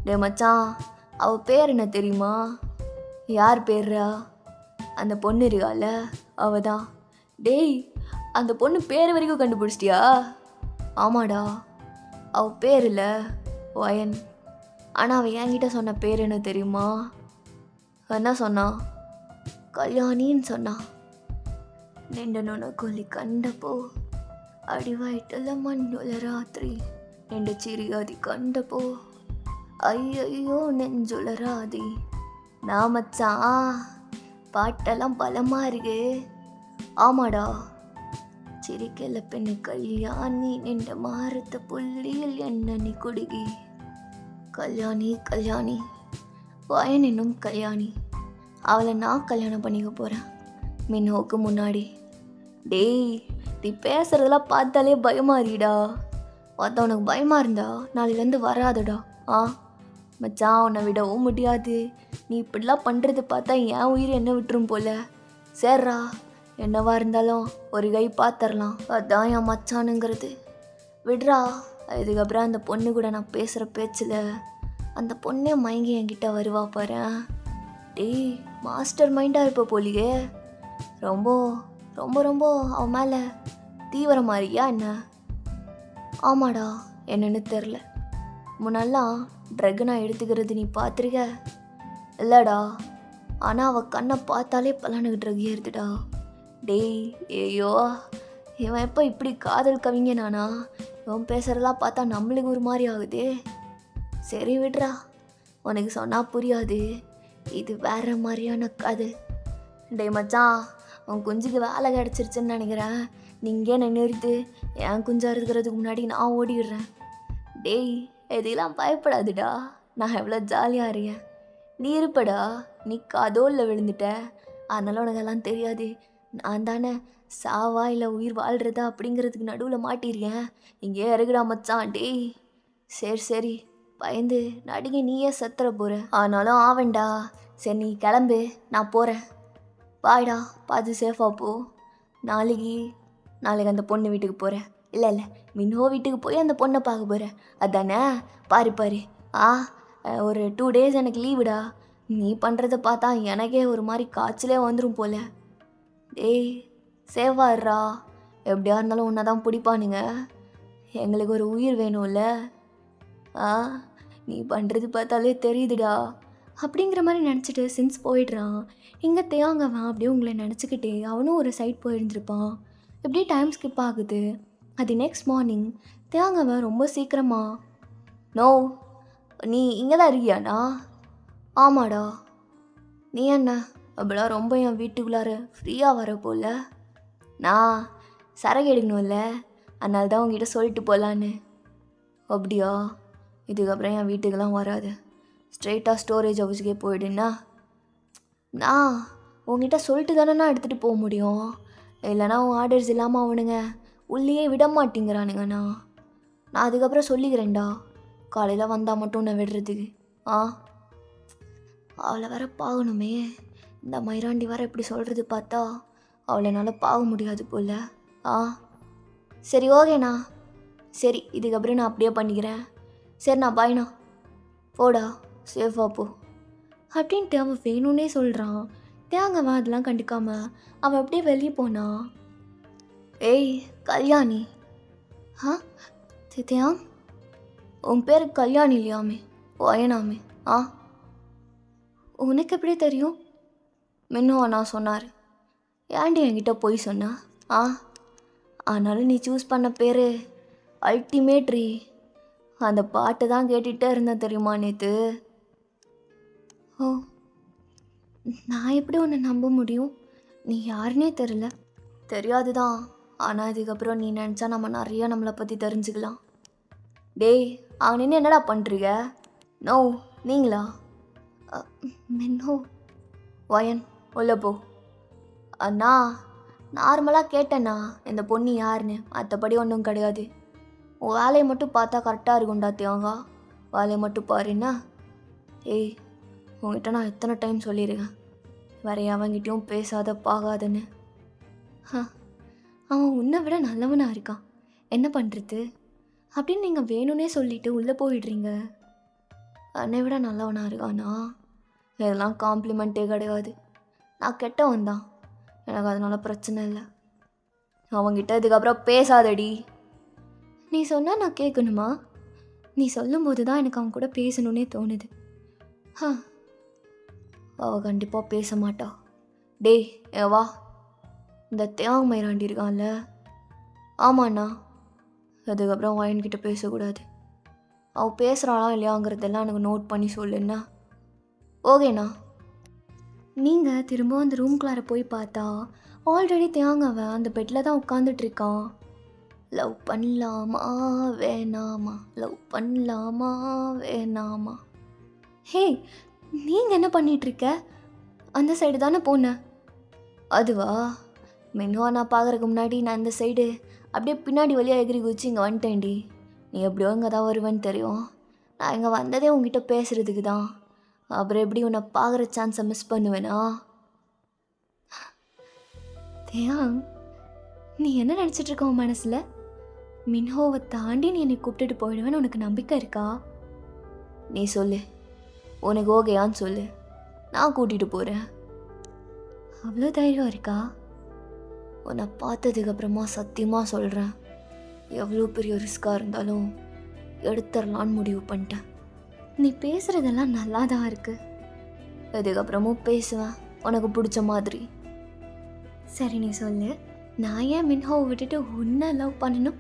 டே மச்சான், அவள் பேர் என்ன தெரியுமா? யார் பேர்ரா? அந்த பொண்ணு இருக்கால, அவ தான். டேய், அந்த பொண்ணு பேர் வரைக்கும் கண்டுபிடிச்சிட்டியா? ஆமாடா, அவள் பேர் இல்லை வயன். ஆனால் அவள் என்கிட்ட சொன்ன பேர் என்ன தெரியுமா? என்ன சொன்னா? கல்யாணின்னு சொன்னா. நின்று நுணக்கொல்லி கண்டப்போ அடிவாயிட்டல மண்ணுல ராத்திரி நின்று சிரியாதி கண்டப்போ ஐயோ நெஞ்சுல ராதி. நான் மச்சான், பாட்டெல்லாம் பலமா இருக்கு. ஆமாடா, சிரிக்கல பெண்ணு கல்யாணி நின்ற மாறுத்த புள்ளியில் என்ன நீ குடுகி. கல்யாணி கல்யாணி, வயன் என்னும் கல்யாணி. அவளை நான் கல்யாணம் பண்ணிக்க போகிறேன் மின்ஹோக்கு முன்னாடி. டேய், நீ பேசுகிறதெல்லாம் பார்த்தாலே பயமாக இருடா. பார்த்தா உனக்கு பயமாக இருந்தா நாளையிலேருந்து வராதடா. மச்சான், உன்னை விடவும் முடியாது. நீ இப்படிலாம் பண்ணுறது பார்த்தா என் உயிர் என்ன விட்டுரும் போல. சேர்றா, என்னவா இருந்தாலும் ஒரு கை பார்த்துடலாம். அதான் என் மச்சானுங்கிறது. விடுறா. இதுக்கப்புறம் அந்த பொண்ணு கூட நான் பேசுகிற பேச்சில் அந்த பொண்ணே மயங்கி என்கிட்ட வருவா பாரு. டேய், மாஸ்டர் மைண்டாக இருப்ப போலியே. ரொம்ப ரொம்ப ரொம்ப அவன் மேலே தீவிரமா இருக்கியா என்ன? ஆமாடா, என்னன்னு தெரில. முன்னெல்லாம் ட்ரக் நான் எடுத்துக்கிறது நீ பார்த்துருக்க இல்லைடா. ஆனால் அவள் கண்ணை பார்த்தாலே பலனுக்கு ட்ரக் ஏறுதுடா. டேய், ஐயோ, இவன் எப்போ இப்படி காதல் கவிங்க நானா? இவன் பேசுகிறதெல்லாம் பார்த்தா நம்மளுக்கு ஒரு மாதிரி ஆகுதே. சரி விடுறா, உனக்கு சொன்னால் புரியாது. இது வேற மாதிரியான காதல். டேய் மச்சான், உன் குஞ்சுக்கு வேலை கிடச்சிருச்சுன்னு நினைக்கிறேன். நீங்கள் நிறுத்து, என் குஞ்சா இருக்கிறதுக்கு முன்னாடி நான் ஓடிடுறேன். டேய், இதெல்லாம் பயப்படாதுடா, நான் எவ்வளோ ஜாலியாக இருக்கேன். நீ இருப்படா, நீ கதோலில் விழுந்துட்ட, அதனால உனக்கெல்லாம் தெரியாது. நான் தானே சாவா இல்லை உயிர் வாழ்கிறதா அப்படிங்கிறதுக்கு நடுவில் மாட்டிருக்கேன். இங்கே இறகுடா மச்சான். டேய் சரி பயந்து நடிகை நீயே செத்துற போகிற. ஆனாலும் ஆவண்டா. சரி நீ கிளம்பு, நான் போகிறேன். பாய்டா, பார்த்து சேஃபாக போ. நாளைக்கு அந்த பொண்ணு வீட்டுக்கு போகிறேன். இல்லை மின்ஹோ வீட்டுக்கு போய் அந்த பொண்ணை பார்க்க போகிறேன். அதானே? பாரு ஒரு 2 days எனக்கு லீவுடா. நீ பண்ணுறத பார்த்தா எனக்கே ஒரு மாதிரி காய்ச்சலே வந்துடும் போல. டேய் சேவாடுறா, எப்படியா இருந்தாலும் உன்னை தான் பிடிப்பானுங்க. எங்களுக்கு ஒரு உயிர் வேணும்ல. நீ பண்ணுறது பார்த்தாலே தெரியுதுடா அப்படிங்கிற மாதிரி நினச்சிட்டு சின்ஸ் போயிடுறான். இங்கே தேங்கவன் அப்படியே உங்களை நினச்சிக்கிட்டே அவனும் ஒரு சைட் போயிருந்துருப்பான். இப்படியே டைம் ஸ்கிப் ஆகுது. அது நெக்ஸ்ட் மார்னிங். தேங்கவன் ரொம்ப சீக்கிரமாக, நோ நீ இங்கே தான் இருக்கியாண்ணா? ஆமாடா. நீ என்ன அப்படிலாம் ரொம்ப என் வீட்டுக்குள்ளார ஃப்ரீயாக வர போல? நான் சரக்கு எடுக்கணும்ல, அதனால தான் உங்ககிட்ட சொல்லிட்டு போகலான்னு. அப்படியா? இதுக்கப்புறம் என் வீட்டுக்கெல்லாம் வராது, ஸ்ட்ரெயிட்டாக ஸ்டோரேஜ் ஹவுஸுக்கே போயிடுன்னா. நான் உங்ககிட்ட சொல்லிட்டு தானேண்ணா எடுத்துகிட்டு போக முடியும். இல்லைனா உன் ஆர்டர்ஸ் இல்லாமல் அவனுங்க உள்ளேயே விட மாட்டேங்கிறானுங்கண்ணா. நான் அதுக்கப்புறம் சொல்லிக்கிறேன்டா, காலையில் வந்தால் மட்டும் நான் விடுறதுக்கு. அவளை வர பார்க்கணுமே. இந்த மயிராண்டி வர இப்படி சொல்கிறது பார்த்தா அவளை என்னால் பார்க்க முடியாது போல். சரி ஓகேண்ணா. சரி இதுக்கப்புறம் நான் அப்படியே பண்ணிக்கிறேன். சரிண்ணா, பாய்ண்ணா. போடா, சேஃபாக போ அப்படின்ட்டு அவன் வேணும்னே சொல்கிறான். தேங்கவன் அதெல்லாம் கண்டுக்காம அவன் அப்படியே வெளியே போனான். ஏய் கல்யாணி. தேங், உன் பேர் கல்யாணி இல்லையாமே, வயனாமே. உனக்கு எப்படி தெரியும்? மின்ஹோ அண்ணா சொன்னார். ஏன்டி என்கிட்ட போய் சொன்னா? ஆனாலும் நீ சூஸ் பண்ண பேர் அல்டிமேட்ரி. அந்த பாட்டு தான் கேட்டுகிட்டே இருந்தேன் தெரியுமா நேற்று. ஓ, நான் எப்படி உன்னை நம்ப முடியும்? நீ யாருன்னே தெரில. தெரியாது தான், ஆனால் இதுக்கப்புறம் நீ நினச்சா நம்ம நிறையா நம்மளை பற்றி தெரிஞ்சுக்கலாம். டேய் அங்கே நின்று என்னடா பண்ணுறீங்க? நோ நீங்களா? மின்ஹோ. வயன் உள்ள போ. அண்ணா நார்மலாக கேட்டேண்ணா இந்த பொண்ணு யாருன்னு, மற்றபடி ஒன்றும் கிடையாது. உன் வேலையை மட்டும் பார்த்தா கரெக்டாக இருக்கும்டா தேவங்கா, வேலையை மட்டும் பாருண்ணா. ஏய் உங்ககிட்ட நான் எத்தனை டைம் சொல்லியிருக்கேன், வேற அவங்கிட்டையும் பேசாத பார்க்காதன்னு. அவன் உன்னை விட நல்லவனாக இருக்கான், என்ன பண்ணுறது அப்படின்னு நீங்கள் வேணும்னே சொல்லிவிட்டு உள்ளே போயிடுறீங்க. என்னை விட நல்லவனாக இருக்கானா? இதெல்லாம் காம்ப்ளிமெண்ட்டே கிடையாது. நான் கெட்டவன் தான், எனக்கு அதனால் பிரச்சனை இல்லை. அவங்கிட்ட இதுக்கப்புறம் பேசாதடி. நீ சொன்னால் நான் கேட்கணுமா? நீ சொல்லும்போது தான் எனக்கு அவன் கூட பேசணுன்னே தோணுது. அவள் கண்டிப்பாக பேச மாட்டா. டேய் வா. இந்த தேங் மயிராண்டி இருக்கான்ல? ஆமாண்ணா. அதுக்கப்புறம் வயன்கிட்ட பேசக்கூடாது. அவள் பேசுகிறாளா இல்லையாங்கிறதெல்லாம் எனக்கு நோட் பண்ணி சொல்லுண்ணா. ஓகேண்ணா. நீங்கள் திரும்ப அந்த ரூம்குள்ளார போய் பார்த்தா ஆல்ரெடி தேங்கவன் அந்த பெட்டில் தான் உட்காந்துட்ருக்கான். லவ் பண்ணலாமா வேணாமா, லவ் பண்ணலாமா வேணாமா. ஹே, நீங்கள் என்ன பண்ணிகிட்ருக்க? அந்த சைடு தானே போனேன். அதுவா? மின்ஹோ நான் பார்க்குறதுக்கு முன்னாடி நான் இந்த சைடு அப்படியே பின்னாடி வழியாக எகிரி குதிச்சு இங்கே வந்துட்டேன்டி. நீ எப்படியோ இங்கே தான் வருவேன்னு தெரியும். நான் இங்கே வந்ததே உங்ககிட்ட பேசுகிறதுக்கு தான். அப்புறம் எப்படி உன்னை பார்க்குற சான்ஸை மிஸ் பண்ணுவேனா? தேங், நீ என்ன நினச்சிட்ருக்க உன் மனசில்? மின்ஹோவை தாண்டி நீ என்னை கூப்பிட்டுட்டு போயிடுவேன்னு உனக்கு நம்பிக்கை இருக்கா? நீ சொல்லு, உனக்கு ஓகேயான்னு சொல்லு, நான் கூட்டிகிட்டு போகிறேன். அவ்வளோ தைரியம் இருக்கா? உன்னை பார்த்ததுக்கப்புறமா சத்தியமாக சொல்கிறேன், எவ்வளோ பெரிய ரிஸ்காக இருந்தாலும் எடுத்துடலான்னு முடிவு பண்ணிட்டேன். நீ பேசுகிறதெல்லாம் நல்லா தான் இருக்குது. இதுக்கப்புறமும் பேசுவேன் உனக்கு பிடிச்ச மாதிரி. சரி நீ சொல்லு, நான் ஏன் மின்ஹோவை விட்டுட்டு உன்னை லவ் பண்ணணும்?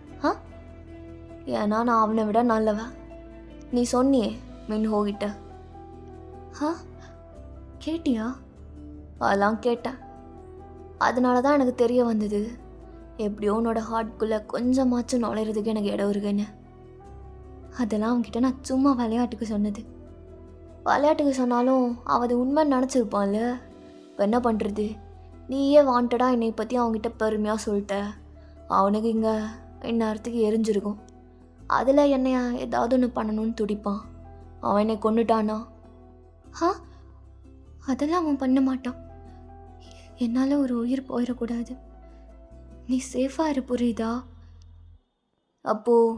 ஏன்னா நான் அவனை விட நல்லவன். நீ சொன்னியே மின்ஹோ கிட்ட. கேட்டியா? அதெல்லாம் கேட்டேன். அதனால தான் எனக்கு தெரிய வந்தது எப்படியோ உன்னோட ஹார்ட்குள்ளே கொஞ்சமாச்சும் நுழையிறதுக்கு எனக்கு இடம் இருக்குன்னு. அதெல்லாம் அவன்கிட்ட நான் சும்மா விளையாட்டுக்கு சொன்னது. விளையாட்டுக்கு சொன்னாலும் அவன் அது உண்மைன்னு நினச்சிருப்பான்ல. இப்போ என்ன பண்ணுறது, நீயே வாண்டடாக என்னை பற்றி அவங்ககிட்ட பெருமையாக சொல்லிட்ட. அவனுக்கு இங்கே இந்நேரத்துக்கு எரிஞ்சிருக்கும். அதில் என்னைய ஏதாவது ஒன்று பண்ணணும்னு துடிப்பான். அவன் என்னை கொண்டுட்டானா? அதெல்லாம் அவன் பண்ண மாட்டான். என்னால் ஒரு உயிர் போயிடக்கூடாது. நீ சேஃபாக இரு, புரியுதா? அப்போது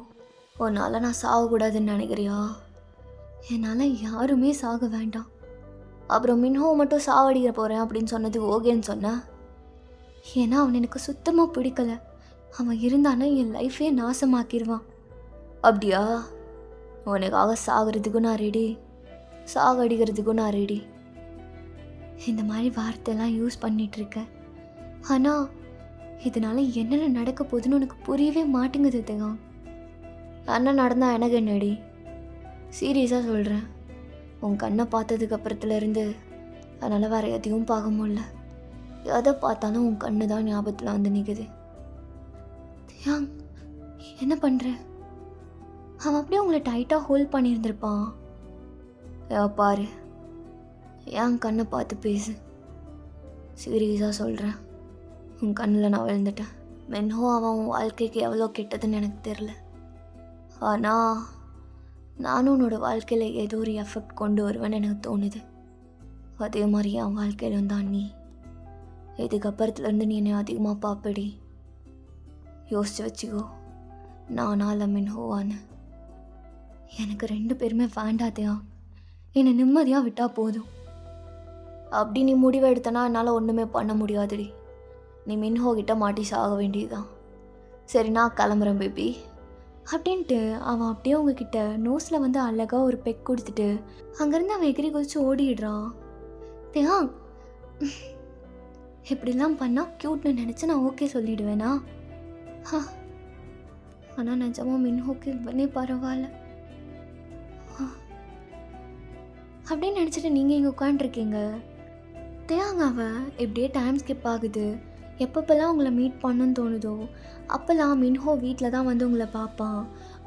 உன்னால் நான் சாகக்கூடாதுன்னு நினைக்கிறியா? என்னால் யாருமே சாக வேண்டாம். அப்புறம் மின்ஹோ மட்டும் சாவடிக்க போகிறேன் அப்படின்னு சொன்னது ஓகேன்னு சொன்னேன். ஏன்னா அவன் எனக்கு சுத்தமாக பிடிக்கல. அவன் இருந்தானா என் லைஃபே நாசமாக்கிடுவான். அப்படியா? உனக்காக சாகிறதுக்கும் நான் ரெடி, சாகடிக்கிறதுக்கும் நான் ரெடி. இந்த மாதிரி வார்த்தைலாம் யூஸ் பண்ணிகிட்ருக்க. ஆனால் இதனால் என்னென்ன நடக்க போகுதுன்னு உனக்கு புரியவே மாட்டேங்குது தியாங். என்ன நடந்தா எனக்கு என்னடி? சீரியஸாக சொல்கிறேன். உன் கண்ணை பார்த்ததுக்கு அப்புறத்துலேருந்து அதனால் வேறு எதையும் பார்க்க முடியல. எதை பார்த்தாலும் உன் கண்ணு தான் ஞாபகத்தில் வந்து நிற்குது. தியாங், என்ன பண்ணுற? அவன் அப்படியே உங்களை டைட்டாக ஹோல்ட் பண்ணியிருந்திருப்பான். பாரு, என் கண்ணை பார்த்து பேசு. சீரியஸாக சொல்கிறேன், உன் கண்ணில் நான் விழுந்துட்டேன். மின்ஹோ அவன் உன் வாழ்க்கைக்கு எவ்வளோ கெட்டதுன்னு எனக்கு தெரில. ஆனால் நானும் உன்னோட வாழ்க்கையில் ஏதோ ஒரு எஃபெக்ட் கொண்டு வருவேன்னு எனக்கு தோணுது. அதே மாதிரி என் வாழ்க்கையிலும் தான் நீ. இதுக்கப்புறத்துலேருந்து நீ என்னை அதிகமாக பார்ப்படி. யோசிச்சு வச்சுக்கோ, நானால மின்ஹோவான்னு. எனக்கு 2 பேருமே வேண்டாதையா. என்னை நிம்மதியாக விட்டால் போதும். அப்படி நீ முடிவு எடுத்தனா என்னால் ஒன்றுமே பண்ண முடியாதுடி. நீ மின்ஹோ கிட்ட மாட்டி சாக வேண்டியதுதான். சரி, நான் கிளம்புறேன் பேபி அப்படின்ட்டு அவன் அப்படியே உங்ககிட்ட நோஸில் வந்து அழகாக ஒரு பெக் கொடுத்துட்டு அங்கேருந்து அவன் எகிரி குதிச்சு ஓடிடுறான். தியாங், இப்படிலாம் பண்ணால் க்யூட்னு நினச்சி நான் ஓகே சொல்லிடுவேனா? ஆனால் நிஜமாக மின்ஹோக்கு இவனே பரவாயில்ல அப்படின்னு நினச்சிட்டு நீங்கள் இங்கே உட்காண்ட்ருக்கீங்க. தியாங் அவன் இப்படியே டைம் ஸ்கிப் ஆகுது. எப்பப்பெல்லாம் உங்களை மீட் பண்ணணுன்னு தோணுதோ அப்போல்லாம் மின்ஹோ வீட்டில் தான் வந்து உங்களை பார்ப்பான்.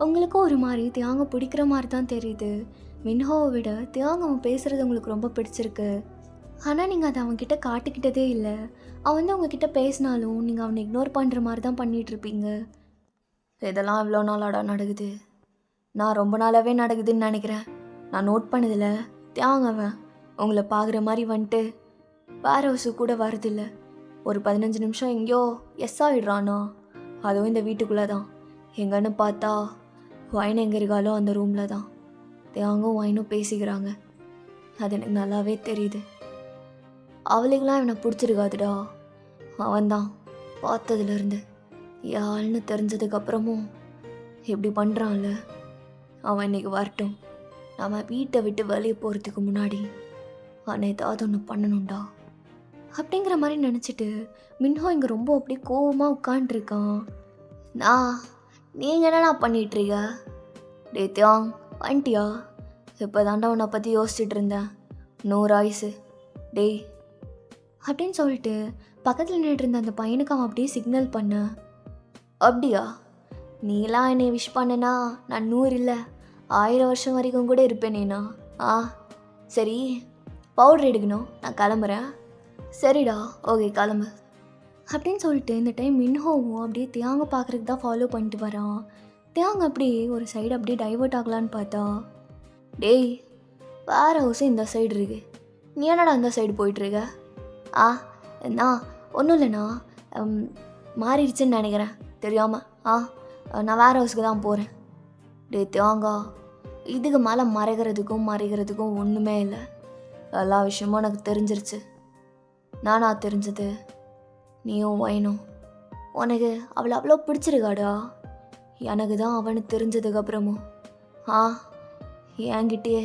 உங்களுக்கும் ஒரு மாதிரி தியாங்க பிடிக்கிற மாதிரி தான் தெரியுது. மின்ஹோவை விட தியாங் அவன் பேசுகிறது உங்களுக்கு ரொம்ப பிடிச்சிருக்கு. ஆனால் நீங்கள் அதை அவன்கிட்ட காட்டிக்கிட்டதே இல்லை. அவன் வந்து உங்ககிட்ட பேசினாலும் நீங்கள் அவனை இக்னோர் பண்ணுற மாதிரி தான் பண்ணிகிட்ருப்பீங்க. இதெல்லாம் இவ்வளோ நாளாடா நடக்குது? நான் ரொம்ப நாளாகவே நடக்குதுன்னு நினைக்கிறேன். நான் நோட் பண்ணதில்ல. தியாங் அவன் உங்களை பார்க்குற மாதிரி வந்துட்டு வேர் ஹவுஸு கூட வரதில்ல. ஒரு 15 நிமிஷம் எங்கேயோ எஸ் ஆகிடுறானா, அதுவும் இந்த வீட்டுக்குள்ளே தான். எங்கன்னு பார்த்தா வைன் எங்கே இருக்காலோ அந்த ரூமில் தான் தியாங்கும் வைனும் பேசிக்கிறாங்க. அது எனக்கு நல்லாவே தெரியுது. அவளுக்கெல்லாம் இவனை பிடிச்சிருக்காதுடா. அவன்தான் பார்த்ததுலேருந்து யாழ்னு தெரிஞ்சதுக்கப்புறமும் இப்படி பண்ணுறான்ல. அவன் இன்னைக்கு வரட்டும். நம்ம வீட்டை விட்டு வெளியே போகிறதுக்கு முன்னாடி அவனை ஏதாவது ஒன்று பண்ணணும்டா அப்படிங்கிற மாதிரி நினச்சிட்டு மின்ஹோ இங்கே ரொம்ப அப்படியே கோவமாக உட்காண்ட்ருக்கான். நீங்கள் என்னடா பண்ணிகிட்ருக்க? டே தியாங், வந்துட்டியா? இப்போ தாண்டா உன்னை பற்றி யோசிச்சுட்டு இருந்தேன். 100 ஆயுசு டேய் அப்படின்னு சொல்லிட்டு பக்கத்தில் நின்றுட்டு இருந்த அந்த பையனுக்கு அவன் அப்படியே சிக்னல் பண்ண. அப்படியா? நீலாம் என்னை விஷ் பண்ணனா நான் 100 இல்லை 1000 வருஷம் வரைக்கும் கூட இருப்பேனேண்ணா. சரி, பவுடர் எடுக்கணும், நான் கிளம்புறேன். சரிடா, ஓகே கிளம்பு அப்படின்னு சொல்லிட்டு இந்த டைம் மின்ஹோவும் அப்படியே தியாங்க பார்க்குறதுக்கு தான் ஃபாலோ பண்ணிட்டு வரான். தியாங் அப்படியே ஒரு சைடு அப்படியே டைவர்ட் ஆகலான்னு பார்த்தா, டேய் வேர் ஹவுஸும் இந்த சைடு இருக்கு, நீ என்னடா அந்த சைடு போயிட்டுருக்க? நான் ஒன்றும் இல்லைண்ணா, மாறிடுச்சுன்னு நினைக்கிறேன் தெரியாமல். நான் வேர் ஹவுஸுக்கு தான் போகிறேன். டே தியாங்கா, இதுக்கு மேலே மறைக்கிறதுக்கும் ஒன்றுமே இல்லை. எல்லா விஷயமும் எனக்கு தெரிஞ்சிருச்சு. நானா தெரிஞ்சது? நீயும் வைனும். உனக்கு அவளை அவ்வளோ பிடிச்சிருக்காடா. எனக்கு தான் அவனு தெரிஞ்சதுக்கப்புறமும் என்கிட்டயே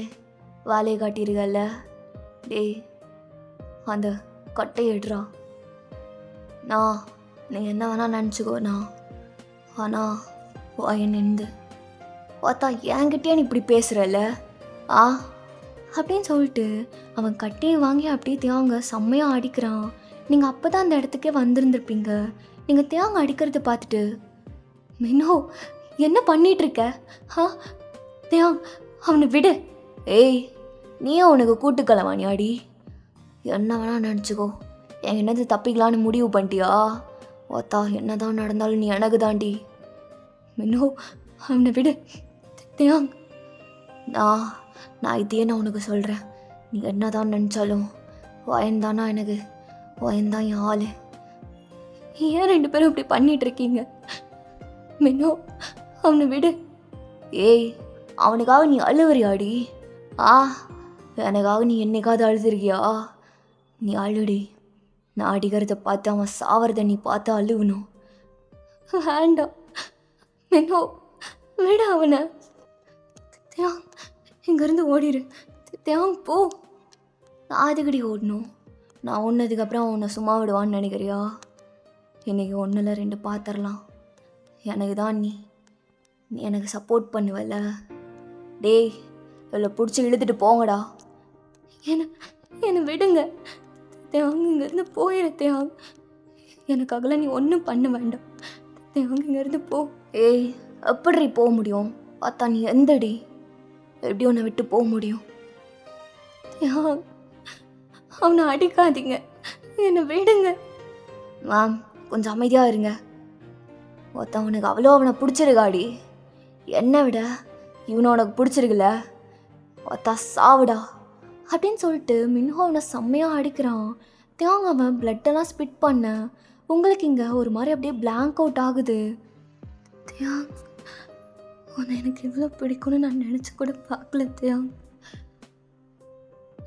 வேலையை காட்டியிருக்கல்ல. டேய் அந்த கட்டையை எடுறா. நீ என்ன வேணால் நினச்சிக்கோண்ணா, ஆனால் வாயன் நின்று பார்த்தா என்கிட்டயே நீ இப்படி பேசுகிறல்ல அப்படின்னு சொல்லிட்டு அவன் கட்டையை வாங்கி அப்படியே தியாங்க செம்மையாக அடிக்கிறான். நீங்கள் அப்போ தான் அந்த இடத்துக்கே வந்திருந்துருப்பீங்க. நீங்கள் தியாங் அடிக்கிறத பார்த்துட்டு, மினோ என்ன பண்ணிட்டு இருக்க? ஆ தியாங், அவனை விடு. ஏய், நீயே உனக்கு கூட்டுக்கலவாணியாடி. என்ன வேணா நினச்சிக்கோ, என் என்னது தப்பிக்கலான்னு முடிவு பண்ணிட்டியா? ஓத்தா என்னதான் நடந்தாலும் நீ எனக்கு தாண்டி. மினோ அவனை விடு. தியாங், நான் இதையே நான் உனக்கு சொல்கிறேன். நீ என்ன தான் நினச்சாலும் வயன்தானா எனக்கு, வயன்தான் என் ஆள். ஏன் 2 பேரும் இப்படி பண்ணிட்டு இருக்கீங்க? மினோ அவனை விடு. ஏய், அவனுக்காக நீ அழுவுறியாடி? எனக்காக நீ என்னைக்காவது அழுதுருக்கியா? நீ அழுடி. நான் அடிக்கிறத பார்த்து அவன் சாவறத நீ பார்த்து அழுவணும். வேண்டாம் மினோ, விட அவனை. தியாங், இங்கேருந்து ஓடிடு. தியாங் போ. நான் அதுக்கடி ஓடணும்? நான் ஒன்றதுக்கப்புறம் உன்னை சும்மா விடுவான்னு நினைக்கிறியா? இன்றைக்கி 1 2 பார்த்துடலாம். எனக்கு தான் நீ எனக்கு சப்போர்ட் பண்ணுவல. டேய், இவ்வளோ பிடிச்சி இழுத்துட்டு போங்கடா. என்னை விடுங்க. தியாங், இங்கேருந்து போயிடு. தியாங், எனக்காகலாம் நீ ஒன்றும் பண்ண வேண்டாம். தியாங், இங்கேருந்து போ. ஏய், எப்படி போக முடியும்? பார்த்தா நீ எந்தடி? எப்படி உன்னை விட்டு போக முடியும்? தியாங், அவனை அடிக்காதீங்க. என்னை விடுங்க. மேம், கொஞ்சம் அமைதியாக இருங்க. ஒருத்தவனுக்கு அவ்வளோ அவனை பிடிச்சிருக்காடி. என்னை விட இவனை உனக்கு பிடிச்சிருக்குல்ல? ஒத்தா சாவுடா அப்படின்னு சொல்லிட்டு மின்ஹோ அவனை செம்மையாக அடிக்கிறான். தியாங், அவன் பிளட்டெல்லாம் ஸ்பிட் பண்ண உங்களுக்கு இங்கே ஒரு மாதிரி அப்படியே பிளாங்க் அவுட் ஆகுது. தியாங், உன்னை எனக்கு எவ்வளோ பிடிக்கும்னு நான் நினச்சி கூட பார்க்கல. தியாங்,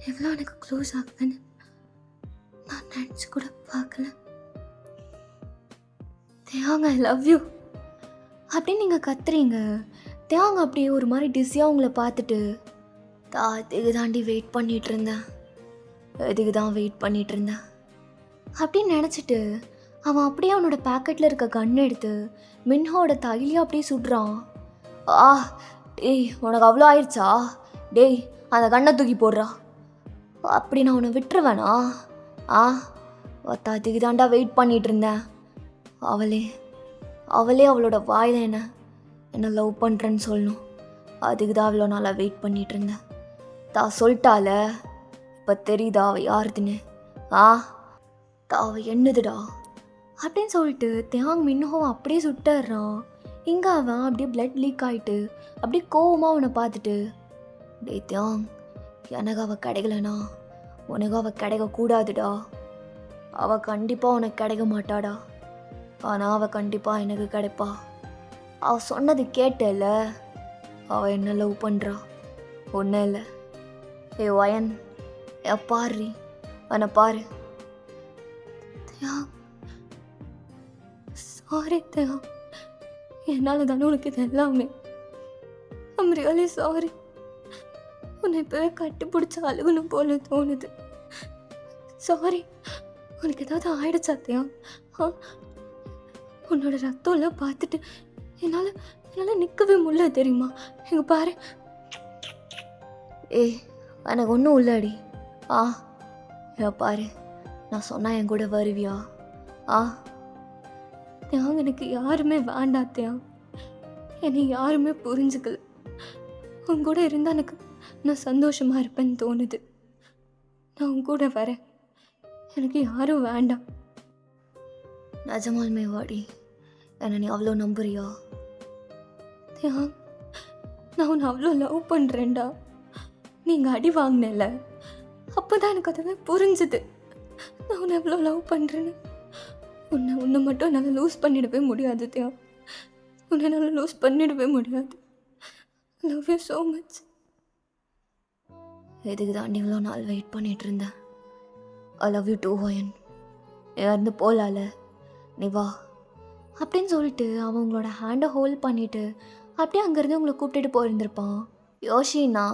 எவ்வளோ எனக்கு க்ளோஸ் ஆகுதுன்னு நான் நினச்சி கூட பார்க்கல. தியாங், ஐ லவ் யூ அப்படின்னு நீங்கள் கத்துறீங்க. தியாங் அப்படியே ஒரு மாதிரி டிஸியாக உங்களை பார்த்துட்டு, இதுக்கு தாண்டி வெயிட் பண்ணிகிட்டு இருந்தேன், இதுக்கு தான் வெயிட் பண்ணிகிட்டு இருந்தேன் அப்படின்னு நினச்சிட்டு அவன் அப்படியே அவனோட பேக்கெட்டில் இருக்க கன் எடுத்து மின்ஹோட தைலியை அப்படியே சுடுறான். டேய், உனக்கு அவ்வளோ ஆயிடுச்சா? டேய், அந்த கண்ணை தூக்கி போடுறா. அப்படி நான் உன்னை விட்டுருவேனா? அதுக்கு தாண்டா வெயிட் பண்ணிகிட்டு இருந்தேன். அவளே அவளோட வாயில் என்ன லவ் பண்ணுறேன்னு சொல்லணும். அதுக்கு தான் அவ்வளோ நாளாக வெயிட் பண்ணிகிட்டு இருந்தேன். சொல்லிட்டால, இப்போ தெரியுதா அவள் யாருதுன்னு? அவள் என்னதுடா அப்படின்னு சொல்லிட்டு தியாங் மின்ஹோவை அப்படியே சுட்டுறான். இங்கே அவன் அப்படியே பிளட் லீக் ஆகிட்டு அப்படியே கோவமாக அவனை பார்த்துட்டு, டேய் தியாங், எனக்கு அவள் கிடைக்கலனா உனக்கு அவள் கிடைக்கக்கூடாதுடா. அவள் கண்டிப்பாக உனக்கு கிடைக்க மாட்டாடா. ஆனால் அவள் கண்டிப்பாக எனக்கு கிடைப்பா. அவள் சொன்னது கேட்டல, அவள் என்ன லவ் பண்ணுறா. ஒன்றும் இல்லை. வயன், பாரு, அவனை பாரு. தியாங், சாரி தியாங், என்னால் தானே உனக்கு இது எல்லாமே. I'm really sorry. உன்னை இப்போவே கட்டி பிடிச்ச அழுகணும் போல தோணுது. சாரி. உனக்கு ஏதாவது ஆயிடுச்சா தியாங்? உன்னோட ரத்தம்லாம் பார்த்துட்டு என்னால் நிற்கவே முடியல தெரியுமா? எங்க பாரு. எனக்கு ஒன்றும் உள்ளடி. பாரு, நான் சொன்னால் என் கூட வருவியா? தியாங், எனக்கு யாருமே வேண்டாம் தியாங். என்னை யாருமே புரிஞ்சுக்கல. உன் கூட இருந்தால் நான் சந்தோஷமாக இருப்பேன்னு தோணுது. நான் உன் கூட வரேன். எனக்கு யாரும் வேண்டாம். நிஜமாலுமே வாடி, என்னை நீ அவ்வளோ நம்புறியா? தியாங், நான் உன்னை அவ்வளோ லவ் பண்ணுறேன்டா. நீங்கள் அடி வாங்கினல, அப்போ தான் எனக்கு அதுவே புரிஞ்சுது. நான் உன்னை எவ்வளோ லவ் பண்ணுறேன்னு. உன்னை மட்டும் என்னால் லூஸ் பண்ணிடவே முடியாது தியாங். உன்னை என்னால் லூஸ் பண்ணிடவே முடியாது. Love you so much. எதுக்கு தாண்டி இவ்வளோ நாள் வெயிட் பண்ணிகிட்டு இருந்தேன். ஐ லவ் யூ டூ வயன். இருந்து போகலால, நீ வா அப்படின்னு சொல்லிட்டு அவங்களோட ஹேண்டை ஹோல்ட் பண்ணிவிட்டு அப்படியே அங்கேருந்து உங்களை கூப்பிட்டுட்டு போயிருந்திருப்பான். யோஷினா,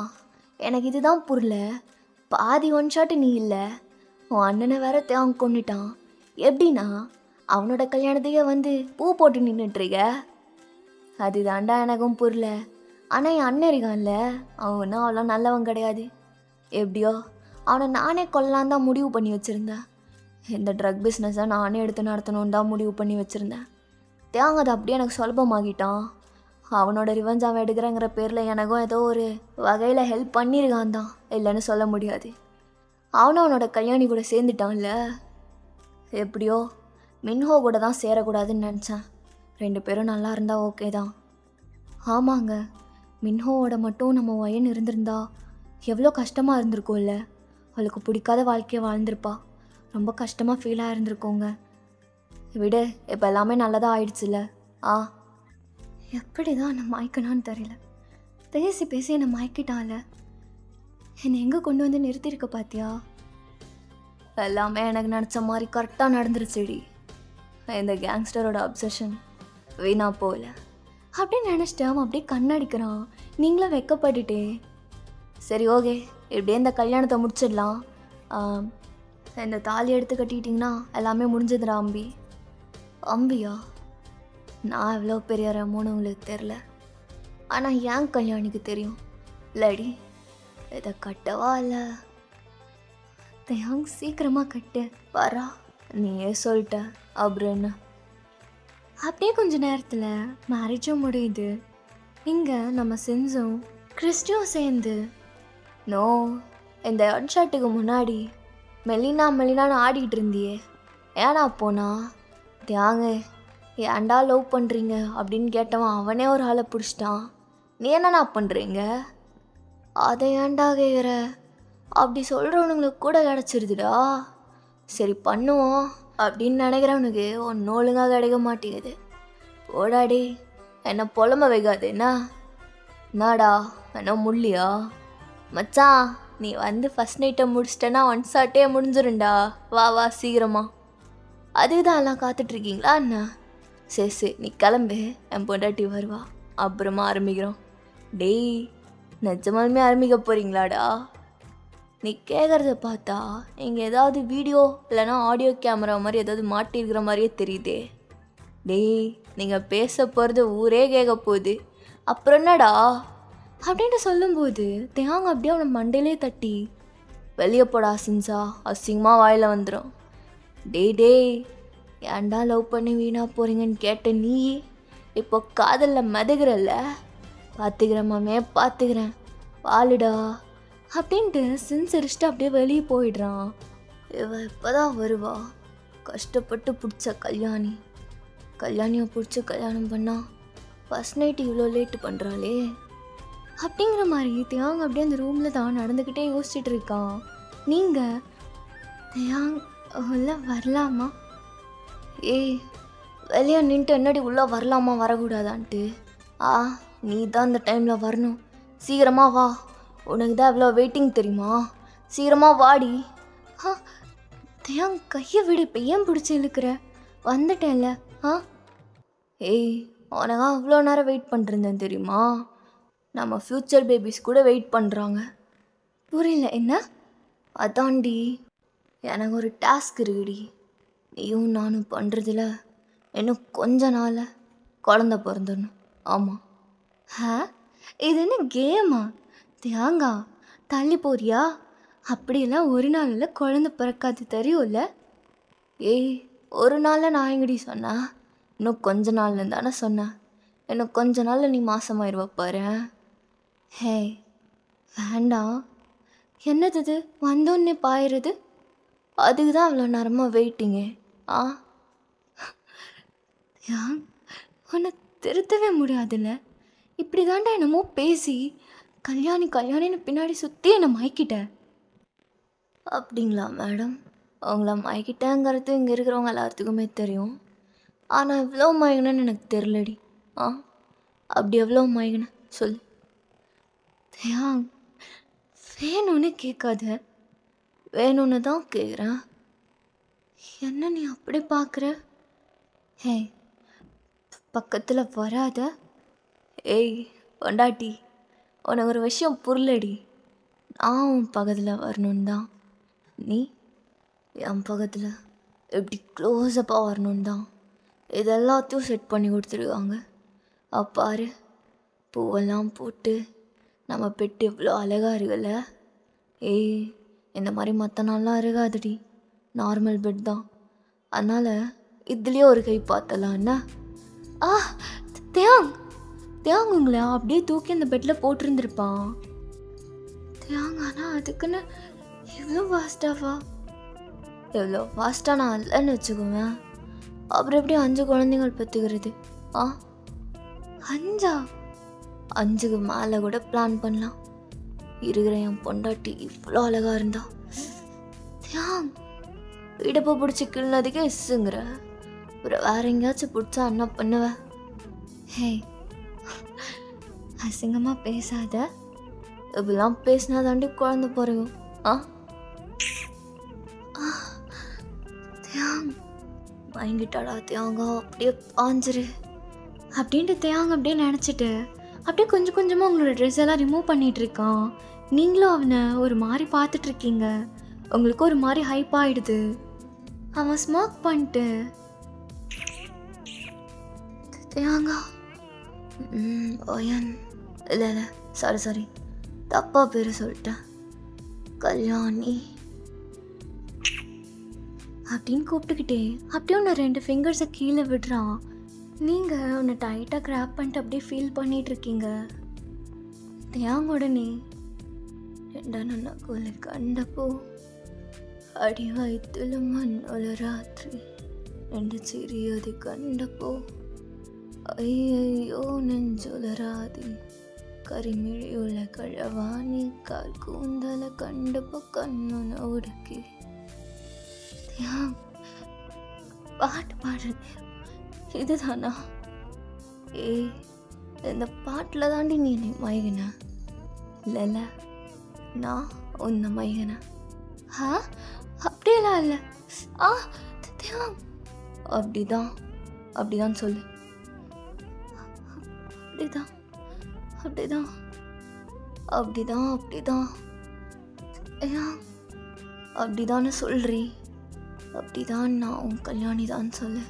எனக்கு இதுதான் புரியல. பாதி 1 ஷாட் நீ இல்லை, உன் அண்ணனை வேற தேவன் கொண்டுட்டான். எப்படின்னா அவனோட கல்யாணத்தையே வந்து பூ போட்டு நின்றுட்டுருக்க? அது தாண்டா எனக்கும் புரியல. ஆனால் என் அண்ணன் இருக்கான்ல, அவன் ஒன்றும் அவ்வளோ நல்லவன் கிடையாது. எப்படியோ அவனை நானே கொல்லலான் தான் முடிவு பண்ணி வச்சுருந்தேன். இந்த ட்ரக் பிஸ்னஸை நானே எடுத்து நடத்தணுன்னு தான் முடிவு பண்ணி வச்சுருந்தேன். தேங்க அதை அப்படியே எனக்கு சுலபமாகிட்டான். அவனோட ரிவெஞ்ச் அவன் எடுக்கிறேங்கிற பேரில் எனக்கும் ஏதோ ஒரு வகையில் ஹெல்ப் பண்ணியிருக்கான் தான், இல்லைன்னு சொல்ல முடியாது. அவனும் அவனோட கல்யாணி கூட சேர்ந்துட்டான்ல. எப்படியோ மின்ஹோ கூட தான் சேரக்கூடாதுன்னு நினச்சேன். 2 பேரும் நல்லா இருந்தால் ஓகே தான். ஆமாங்க, மின்ஹோவோட மட்டும் நம்ம வயன் இருந்திருந்தா எவ்வளோ கஷ்டமாக இருந்திருக்கும்ல. அவளுக்கு பிடிக்காத வாழ்க்கையை வாழ்ந்திருப்பா. ரொம்ப கஷ்டமாக ஃபீலாக இருந்திருக்கோங்க. விடு, இப்போ எல்லாமே நல்லதாக ஆயிடுச்சுல்ல. எப்படி தான் என்னை மயக்கணான்னு தெரியல. பேசி பேசி என்னை மயக்கிட்டால. என்னை எங்கே கொண்டு வந்து நிறுத்தியிருக்க பார்த்தியா? எல்லாமே எனக்கு நினச்ச மாதிரி கரெக்டாக நடந்துருச்சுடி. இந்த கேங்ஸ்டரோட அப்சஷன் வீணா போகல அப்படின்னு நினச்சிட்டு அவன் அப்படியே கண்ணடிக்கிறான். நீங்களும் வெக்கப்பட்டுட்டே. சரி ஓகே, இப்படியே இந்த கல்யாணத்தை முடிச்சிடலாம். இந்த தாலி எடுத்து கட்டிக்கிட்டிங்கன்னா எல்லாமே முடிஞ்சதுடா அம்பி. அம்பியா? நான் எவ்வளோ பெரிய ரமோன்னு உங்களுக்கு தெரில, ஆனால் ஏன் கல்யாணிக்கு தெரியும் இல்லடி. இதை கட்டவா இல்லை? தேங் சீக்கிரமாக கட்டு. வரா, நீயே சொல்லிட்ட அப்புறம் என்ன. அப்படியே கொஞ்ச நேரத்தில் மேரேஜும் முடியுது. இங்கே நம்ம சென்ஸும் கிறிஸ்டியும் சேர்ந்து. நோ, இந்த ஒன்ஷாட்டுக்கு முன்னாடி மெலினான்னு ஆடிக்கிட்டு இருந்தியே, ஏன்னா போனா தியாங்க ஏன்டா லவ் பண்ணுறீங்க அப்படின்னு கேட்டவன் அவனே ஒரு ஆளை பிடிச்சிட்டான். நீ என்னண்ணா பண்ணுறீங்க? அதை ஏன்டா கேட்குற? அப்படி சொல்கிறவனுங்களுக்கு கூட கிடச்சிருதுடா. சரி பண்ணுவோம் அப்படின்னு நினைக்கிறவனுக்கு ஒன்றும் ஒழுங்காக கிடைக்க மாட்டேங்குது. போடாடி, என்ன புலம்ப வைக்காது. என்னடா என்ன முள்ளியா? மச்சான், நீ வந்து ஃபஸ்ட் நைட்டை முடிச்சிட்டேன்னா 1 ஷாட்டே முடிஞ்சிருண்டா. வா வா சீக்கிரமா. அதுதான் எல்லாம் காத்துட்ருக்கீங்களா என்ன? சரி நீ கிளம்பு, என் பொண்டாட்டி வருவா, அப்புறமா ஆரம்பிக்கிறோம். டேய், நிஜமாலுமே ஆரம்பிக்க போகிறீங்களாடா? நீ கேட்குறத பார்த்தா இங்கே ஏதாவது வீடியோ இல்லைனா ஆடியோ கேமரா மாதிரி ஏதாவது மாட்டியிருக்கிற மாதிரியே தெரியுதே. டேய், நீங்கள் பேச போகிறது ஊரே கேட்க போகுது, அப்புறம் என்னடா அப்படின்ட்டு சொல்லும்போது தேங்க அப்படியே அவனை மண்டையிலே தட்டி, வெளியே போடா சின்சா, அசிங்கமாக வாயில் வந்துடும். டேய், ஏன்டா லவ் பண்ணி வீணா போகிறீங்கன்னு கேட்ட நீ இப்போ காதலில் மதகிறல்ல. பார்த்துக்கிறேன் மாமே, பார்த்துக்கிறேன், வாழுடா அப்படின்ட்டு சிரிச்சுட்டு அப்படியே வெளியே போயிடுறான். இவ இப்போதான் வருவா, கஷ்டப்பட்டு பிடிச்ச கல்யாணியை பிடிச்சி கல்யாணம் பண்ணா ஃபஸ்ட் நைட்டு இவ்வளோ லேட்டு பண்ணுறாளே அப்படிங்கிற மாதிரி தியாங் அப்படியே அந்த ரூமில் தான் நடந்துக்கிட்டே யோசிச்சுட்டு இருக்கான். நீங்கள் தியாங் உள்ள வரலாமா? ஏய், வெளியே நின்ட்டு என்னடி உள்ளே வரலாமா வரக்கூடாதான்ட்டு? நீ தான் இந்த டைமில் வரணும். சீக்கிரமாக வா, உனக்கு தான் எவ்வளோ வெயிட்டிங் தெரியுமா? சீக்கிரமாக வாடி. தியாங் கையை விடு, இப்போ ஏன் பிடிச்சி இழுக்கிற? வந்துட்டேன்ல. ஏய், உனக்கா அவ்வளோ நேரம் வெயிட் பண்ணிருந்தேன் தெரியுமா? நம்ம ஃப்யூச்சர் பேபிஸ் கூட வெயிட் பண்ணுறாங்க. புரியல, என்ன? அதான்டி, எனக்கு ஒரு டாஸ்க் இருக்குடி. நீயும் நானும் பண்ணுறதுல இன்னும் கொஞ்ச நாள் குழந்த பிறந்துடணும். ஆமாம். இது என்ன கேமா? தியாங்கா, தள்ளி போறியா? அப்படியெல்லாம் ஒரு நாளில் குழந்தை பிறக்காது, தெரியும்ல? ஏய், ஒரு நாளில் நான் எங்கடி சொன்னேன்? இன்னும் கொஞ்ச நாள்னு தானே சொன்னேன். இன்னும் கொஞ்ச நாளில் நீ மாசமாயிருவ பாரு. ஹே வேண்டாம். என்னது இது வந்தோன்னே பாயிறது? அதுக்கு தான் அவ்வளோ நேரமாக வெயிட்டிங்க. யாங், உன்னை திருத்தவே முடியாதுல்ல. இப்படி தாண்டா என்னமோ பேசி கல்யாணின்னு பின்னாடி சுற்றி என்னை மயக்கிட்ட. அப்படிங்களா மேடம்? அவங்கள மயக்கிட்டேங்கிறது இங்கே இருக்கிறவங்க எல்லாத்துக்குமே தெரியும். ஆனால் எவ்வளோ மயங்கினேன்னு எனக்கு தெரிலடி. அப்படி எவ்வளோ மயங்கினேன் சொல்லு. யாங், வேணும்னு கேட்காத. வேணும்னு தான் கேட்குறேன். என்ன நீ அப்படி பார்க்குற? ஹே, பக்கத்தில் வராத. ஏய் பொண்டாட்டி, உனக்கு ஒரு விஷயம் புரியலடி. நான் உன் பக்கத்தில் வரணும் தான், நீ என் பக்கத்தில் எப்படி க்ளோஸப்பாக வரணும் தான் இது எல்லாத்தையும் செட் பண்ணி கொடுத்துருக்காங்க. அப்பாரு, பூவெல்லாம் போட்டு நம்ம பெட்டு இவ்வளோ அழகாக இருக்குல்ல. ஏய், இந்த மாதிரி மற்ற நாள்லாம் இருக்காதுடி. நார்மல் பெட் தான். அதனால் இதுலேயே ஒரு கை பார்த்தலாம் என்ன? ஆ தியாங் தியாங் உங்களை அப்படியே தூக்கி அந்த பெட்டில் போட்டிருந்துருப்பான் தியாங். ஆனால் அதுக்குன்னு எவ்வளோ ஃபாஸ்ட்டாவா? எவ்வளோ ஃபாஸ்ட்டாக நான் இல்லைன்னு வச்சுக்குவேன். அப்புறம் எப்படி 5 குழந்தைங்கள் பெற்றுக்கிறது? 5? 5க்கு மேலே கூட பிளான் பண்ணலாம். இருக்கிற என் பொண்டாட்டி இவ்வளோ அழகாக இருந்தா. தியாங் இடுப்பை பிடிச்சி கிள்ளதுக்கே இசுங்கிற. அப்புறம் வேற எங்கேயாச்சும் பிடிச்சா என்ன பண்ணுவேன்? ஹே அசிங்கமாக பேசாத. இப்படிலாம் பேசினா தாண்டி குழந்தை பிறகும். தியாங் வாங்கிட்டாடா தியாங்க, அப்படியே பாஞ்சிரு அப்படின்ட்டு தியாங் அப்படியே நினச்சிட்டு அப்படியே கொஞ்சம் கொஞ்சமாக உங்களோட ட்ரெஸ் எல்லாம் ரிமூவ் பண்ணிட்டு இருக்கான். நீங்களும் அவனை ஒரு மாதிரி பார்த்துட்டு இருக்கீங்க. உங்களுக்கு ஒரு மாதிரி ஹைப் ஆயிடுது. அவன் ஸ்மோக் பண்ணிட்டு தியாங்கா ஓயன் இல்லை சாரி தப்பா பேர் சொல்லிட்டேன். கல்யாணி அப்படின்னு கூப்பிட்டுக்கிட்டே அப்படியே உன்னை 2 ஃபிங்கர்ஸை கீழே விடுறான். நீங்கள் அவனை டைட்டாக கிராப் பண்ணிட்டு அப்படியே ஃபீல் பண்ணிட்டு இருக்கீங்க. தியாங் உடனே என்ன கோலை கண்டப்போ அடி வயிற்றுல மண் ஒரு ராத்திரி 2 சிறியது கண்டப்போ ஐயோ நெஞ்சொலராதி கரிமிழியுள்ள கழவாணி கால் கூந்தலை கண்டப்போ கண்ணுன உடுக்கி. தியாங் பாட்டு பாடுற இதுதானா? இந்த பாட்டில் தாண்டி நீ என்னை மயகின இல்லைல்ல, நான் உன்னை மயகின. அப்படியெல்லாம் இல்லை. தியாங் அப்படிதான் சொல்லு. அப்படிதான் அப்படிதானே சொல்றி. அப்படிதான் நான் உன் கல்யாணி தான் சொல்லு.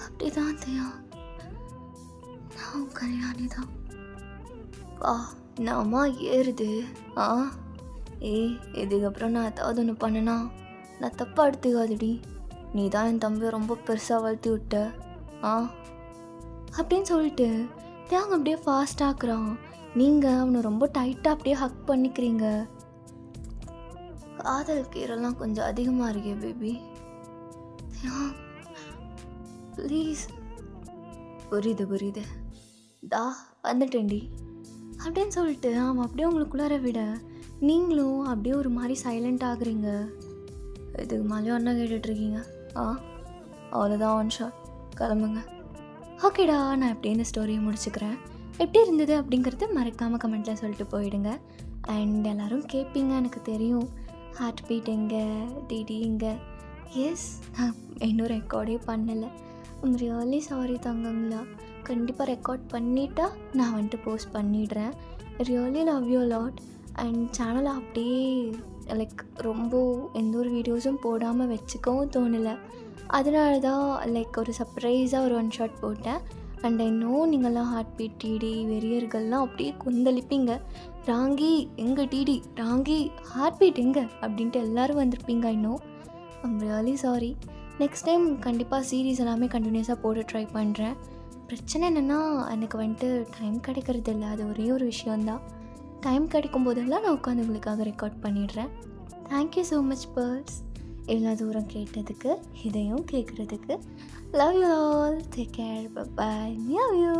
அப்படிதான் தியாங் நான் உன் கல்யாணி தான். நாமா ஏறுது. இதுக்கப்புறம் நான் ஏதாவது ஒன்று பண்ணனா நான் தப்பாக எடுத்துக்காதடி. நீ தான் என் தம்பியை ரொம்ப பெருசாக வளர்த்தி விட்ட. அப்படின்னு சொல்லிட்டு தியாங் அப்படியே ஃபாஸ்ட் ஆக்குறான். நீங்கள் அவனை ரொம்ப டைட்டாக அப்படியே ஹக் பண்ணிக்கிறீங்க. காதல் கீரெல்லாம் கொஞ்சம் அதிகமாக இருக்கே பேபி. தியாங் ப்ளீஸ். புரியுது வந்துட்டேன்டி அப்படின்னு சொல்லிட்டு அவன் அப்படியே உங்களுக்குள்ளார விட நீங்களும் அப்படியே ஒரு மாதிரி சைலண்ட் ஆகுறீங்க. இதுக்கு மேலேயும் என்ன கேட்டுட்ருக்கீங்க? அவ்வளோதான், ஒன் ஷாட், கிளம்புங்க. ஓகேடா, நான் எப்படியே இந்த ஸ்டோரியை முடிச்சுக்கிறேன். எப்படி இருந்தது அப்படிங்கிறது மறக்காமல் கமெண்ட்டில் சொல்லிட்டு போயிடுங்க. அண்ட் எல்லோரும் கேட்பீங்க எனக்கு தெரியும், ஹார்ட் பீட் எங்கே, டிடி எங்கே. எஸ், நான் இன்னும் ரெக்கார்டே பண்ணலை. ஐம் ரியலி சாரி தங்கங்களா. கண்டிப்பாக ரெக்கார்ட் பண்ணிட்டா நான் வந்துட்டு போஸ்ட் பண்ணிடுறேன். Really love you lot. And சேனலை அப்படியே லைக் ரொம்ப எந்த ஒரு வீடியோஸும் போடாமல் வச்சுக்கவும் தோணலை. அதனால தான் லைக் ஒரு சர்ப்ரைஸாக ஒரு 1 ஷாட் போட்டேன். அண்ட் இன்னும் நீங்கள்லாம் ஹார்ட் பீட் டிடி வெறியர்கள்லாம் அப்படியே கொந்தளிப்பீங்க. ராங்கி எங்கே, டிடி ராங்கி, ஹார்ட் பீட் எங்கே அப்படின்ட்டு எல்லோரும் வந்திருப்பீங்க. இன்னும் I'm really sorry. Next time கண்டிப்பாக சீரீஸ் எல்லாமே கண்டினியூஸாக போட ட்ரை பண்ணுறேன். பிரச்சனை என்னென்னா எனக்கு வந்துட்டு டைம் கிடைக்கிறது இல்லை. அது ஒரே ஒரு விஷயந்தான். டைம் கிடைக்கும் போதெல்லாம் நான் உட்காந்து உங்களுக்காக ரெக்கார்ட் பண்ணிடுறேன். தேங்க்யூ ஸோ மச் பர்ஸ், எல்லா தூரம் கேட்டதுக்கு, இதையும் கேட்குறதுக்கு. Love you all, take care, bye, love you.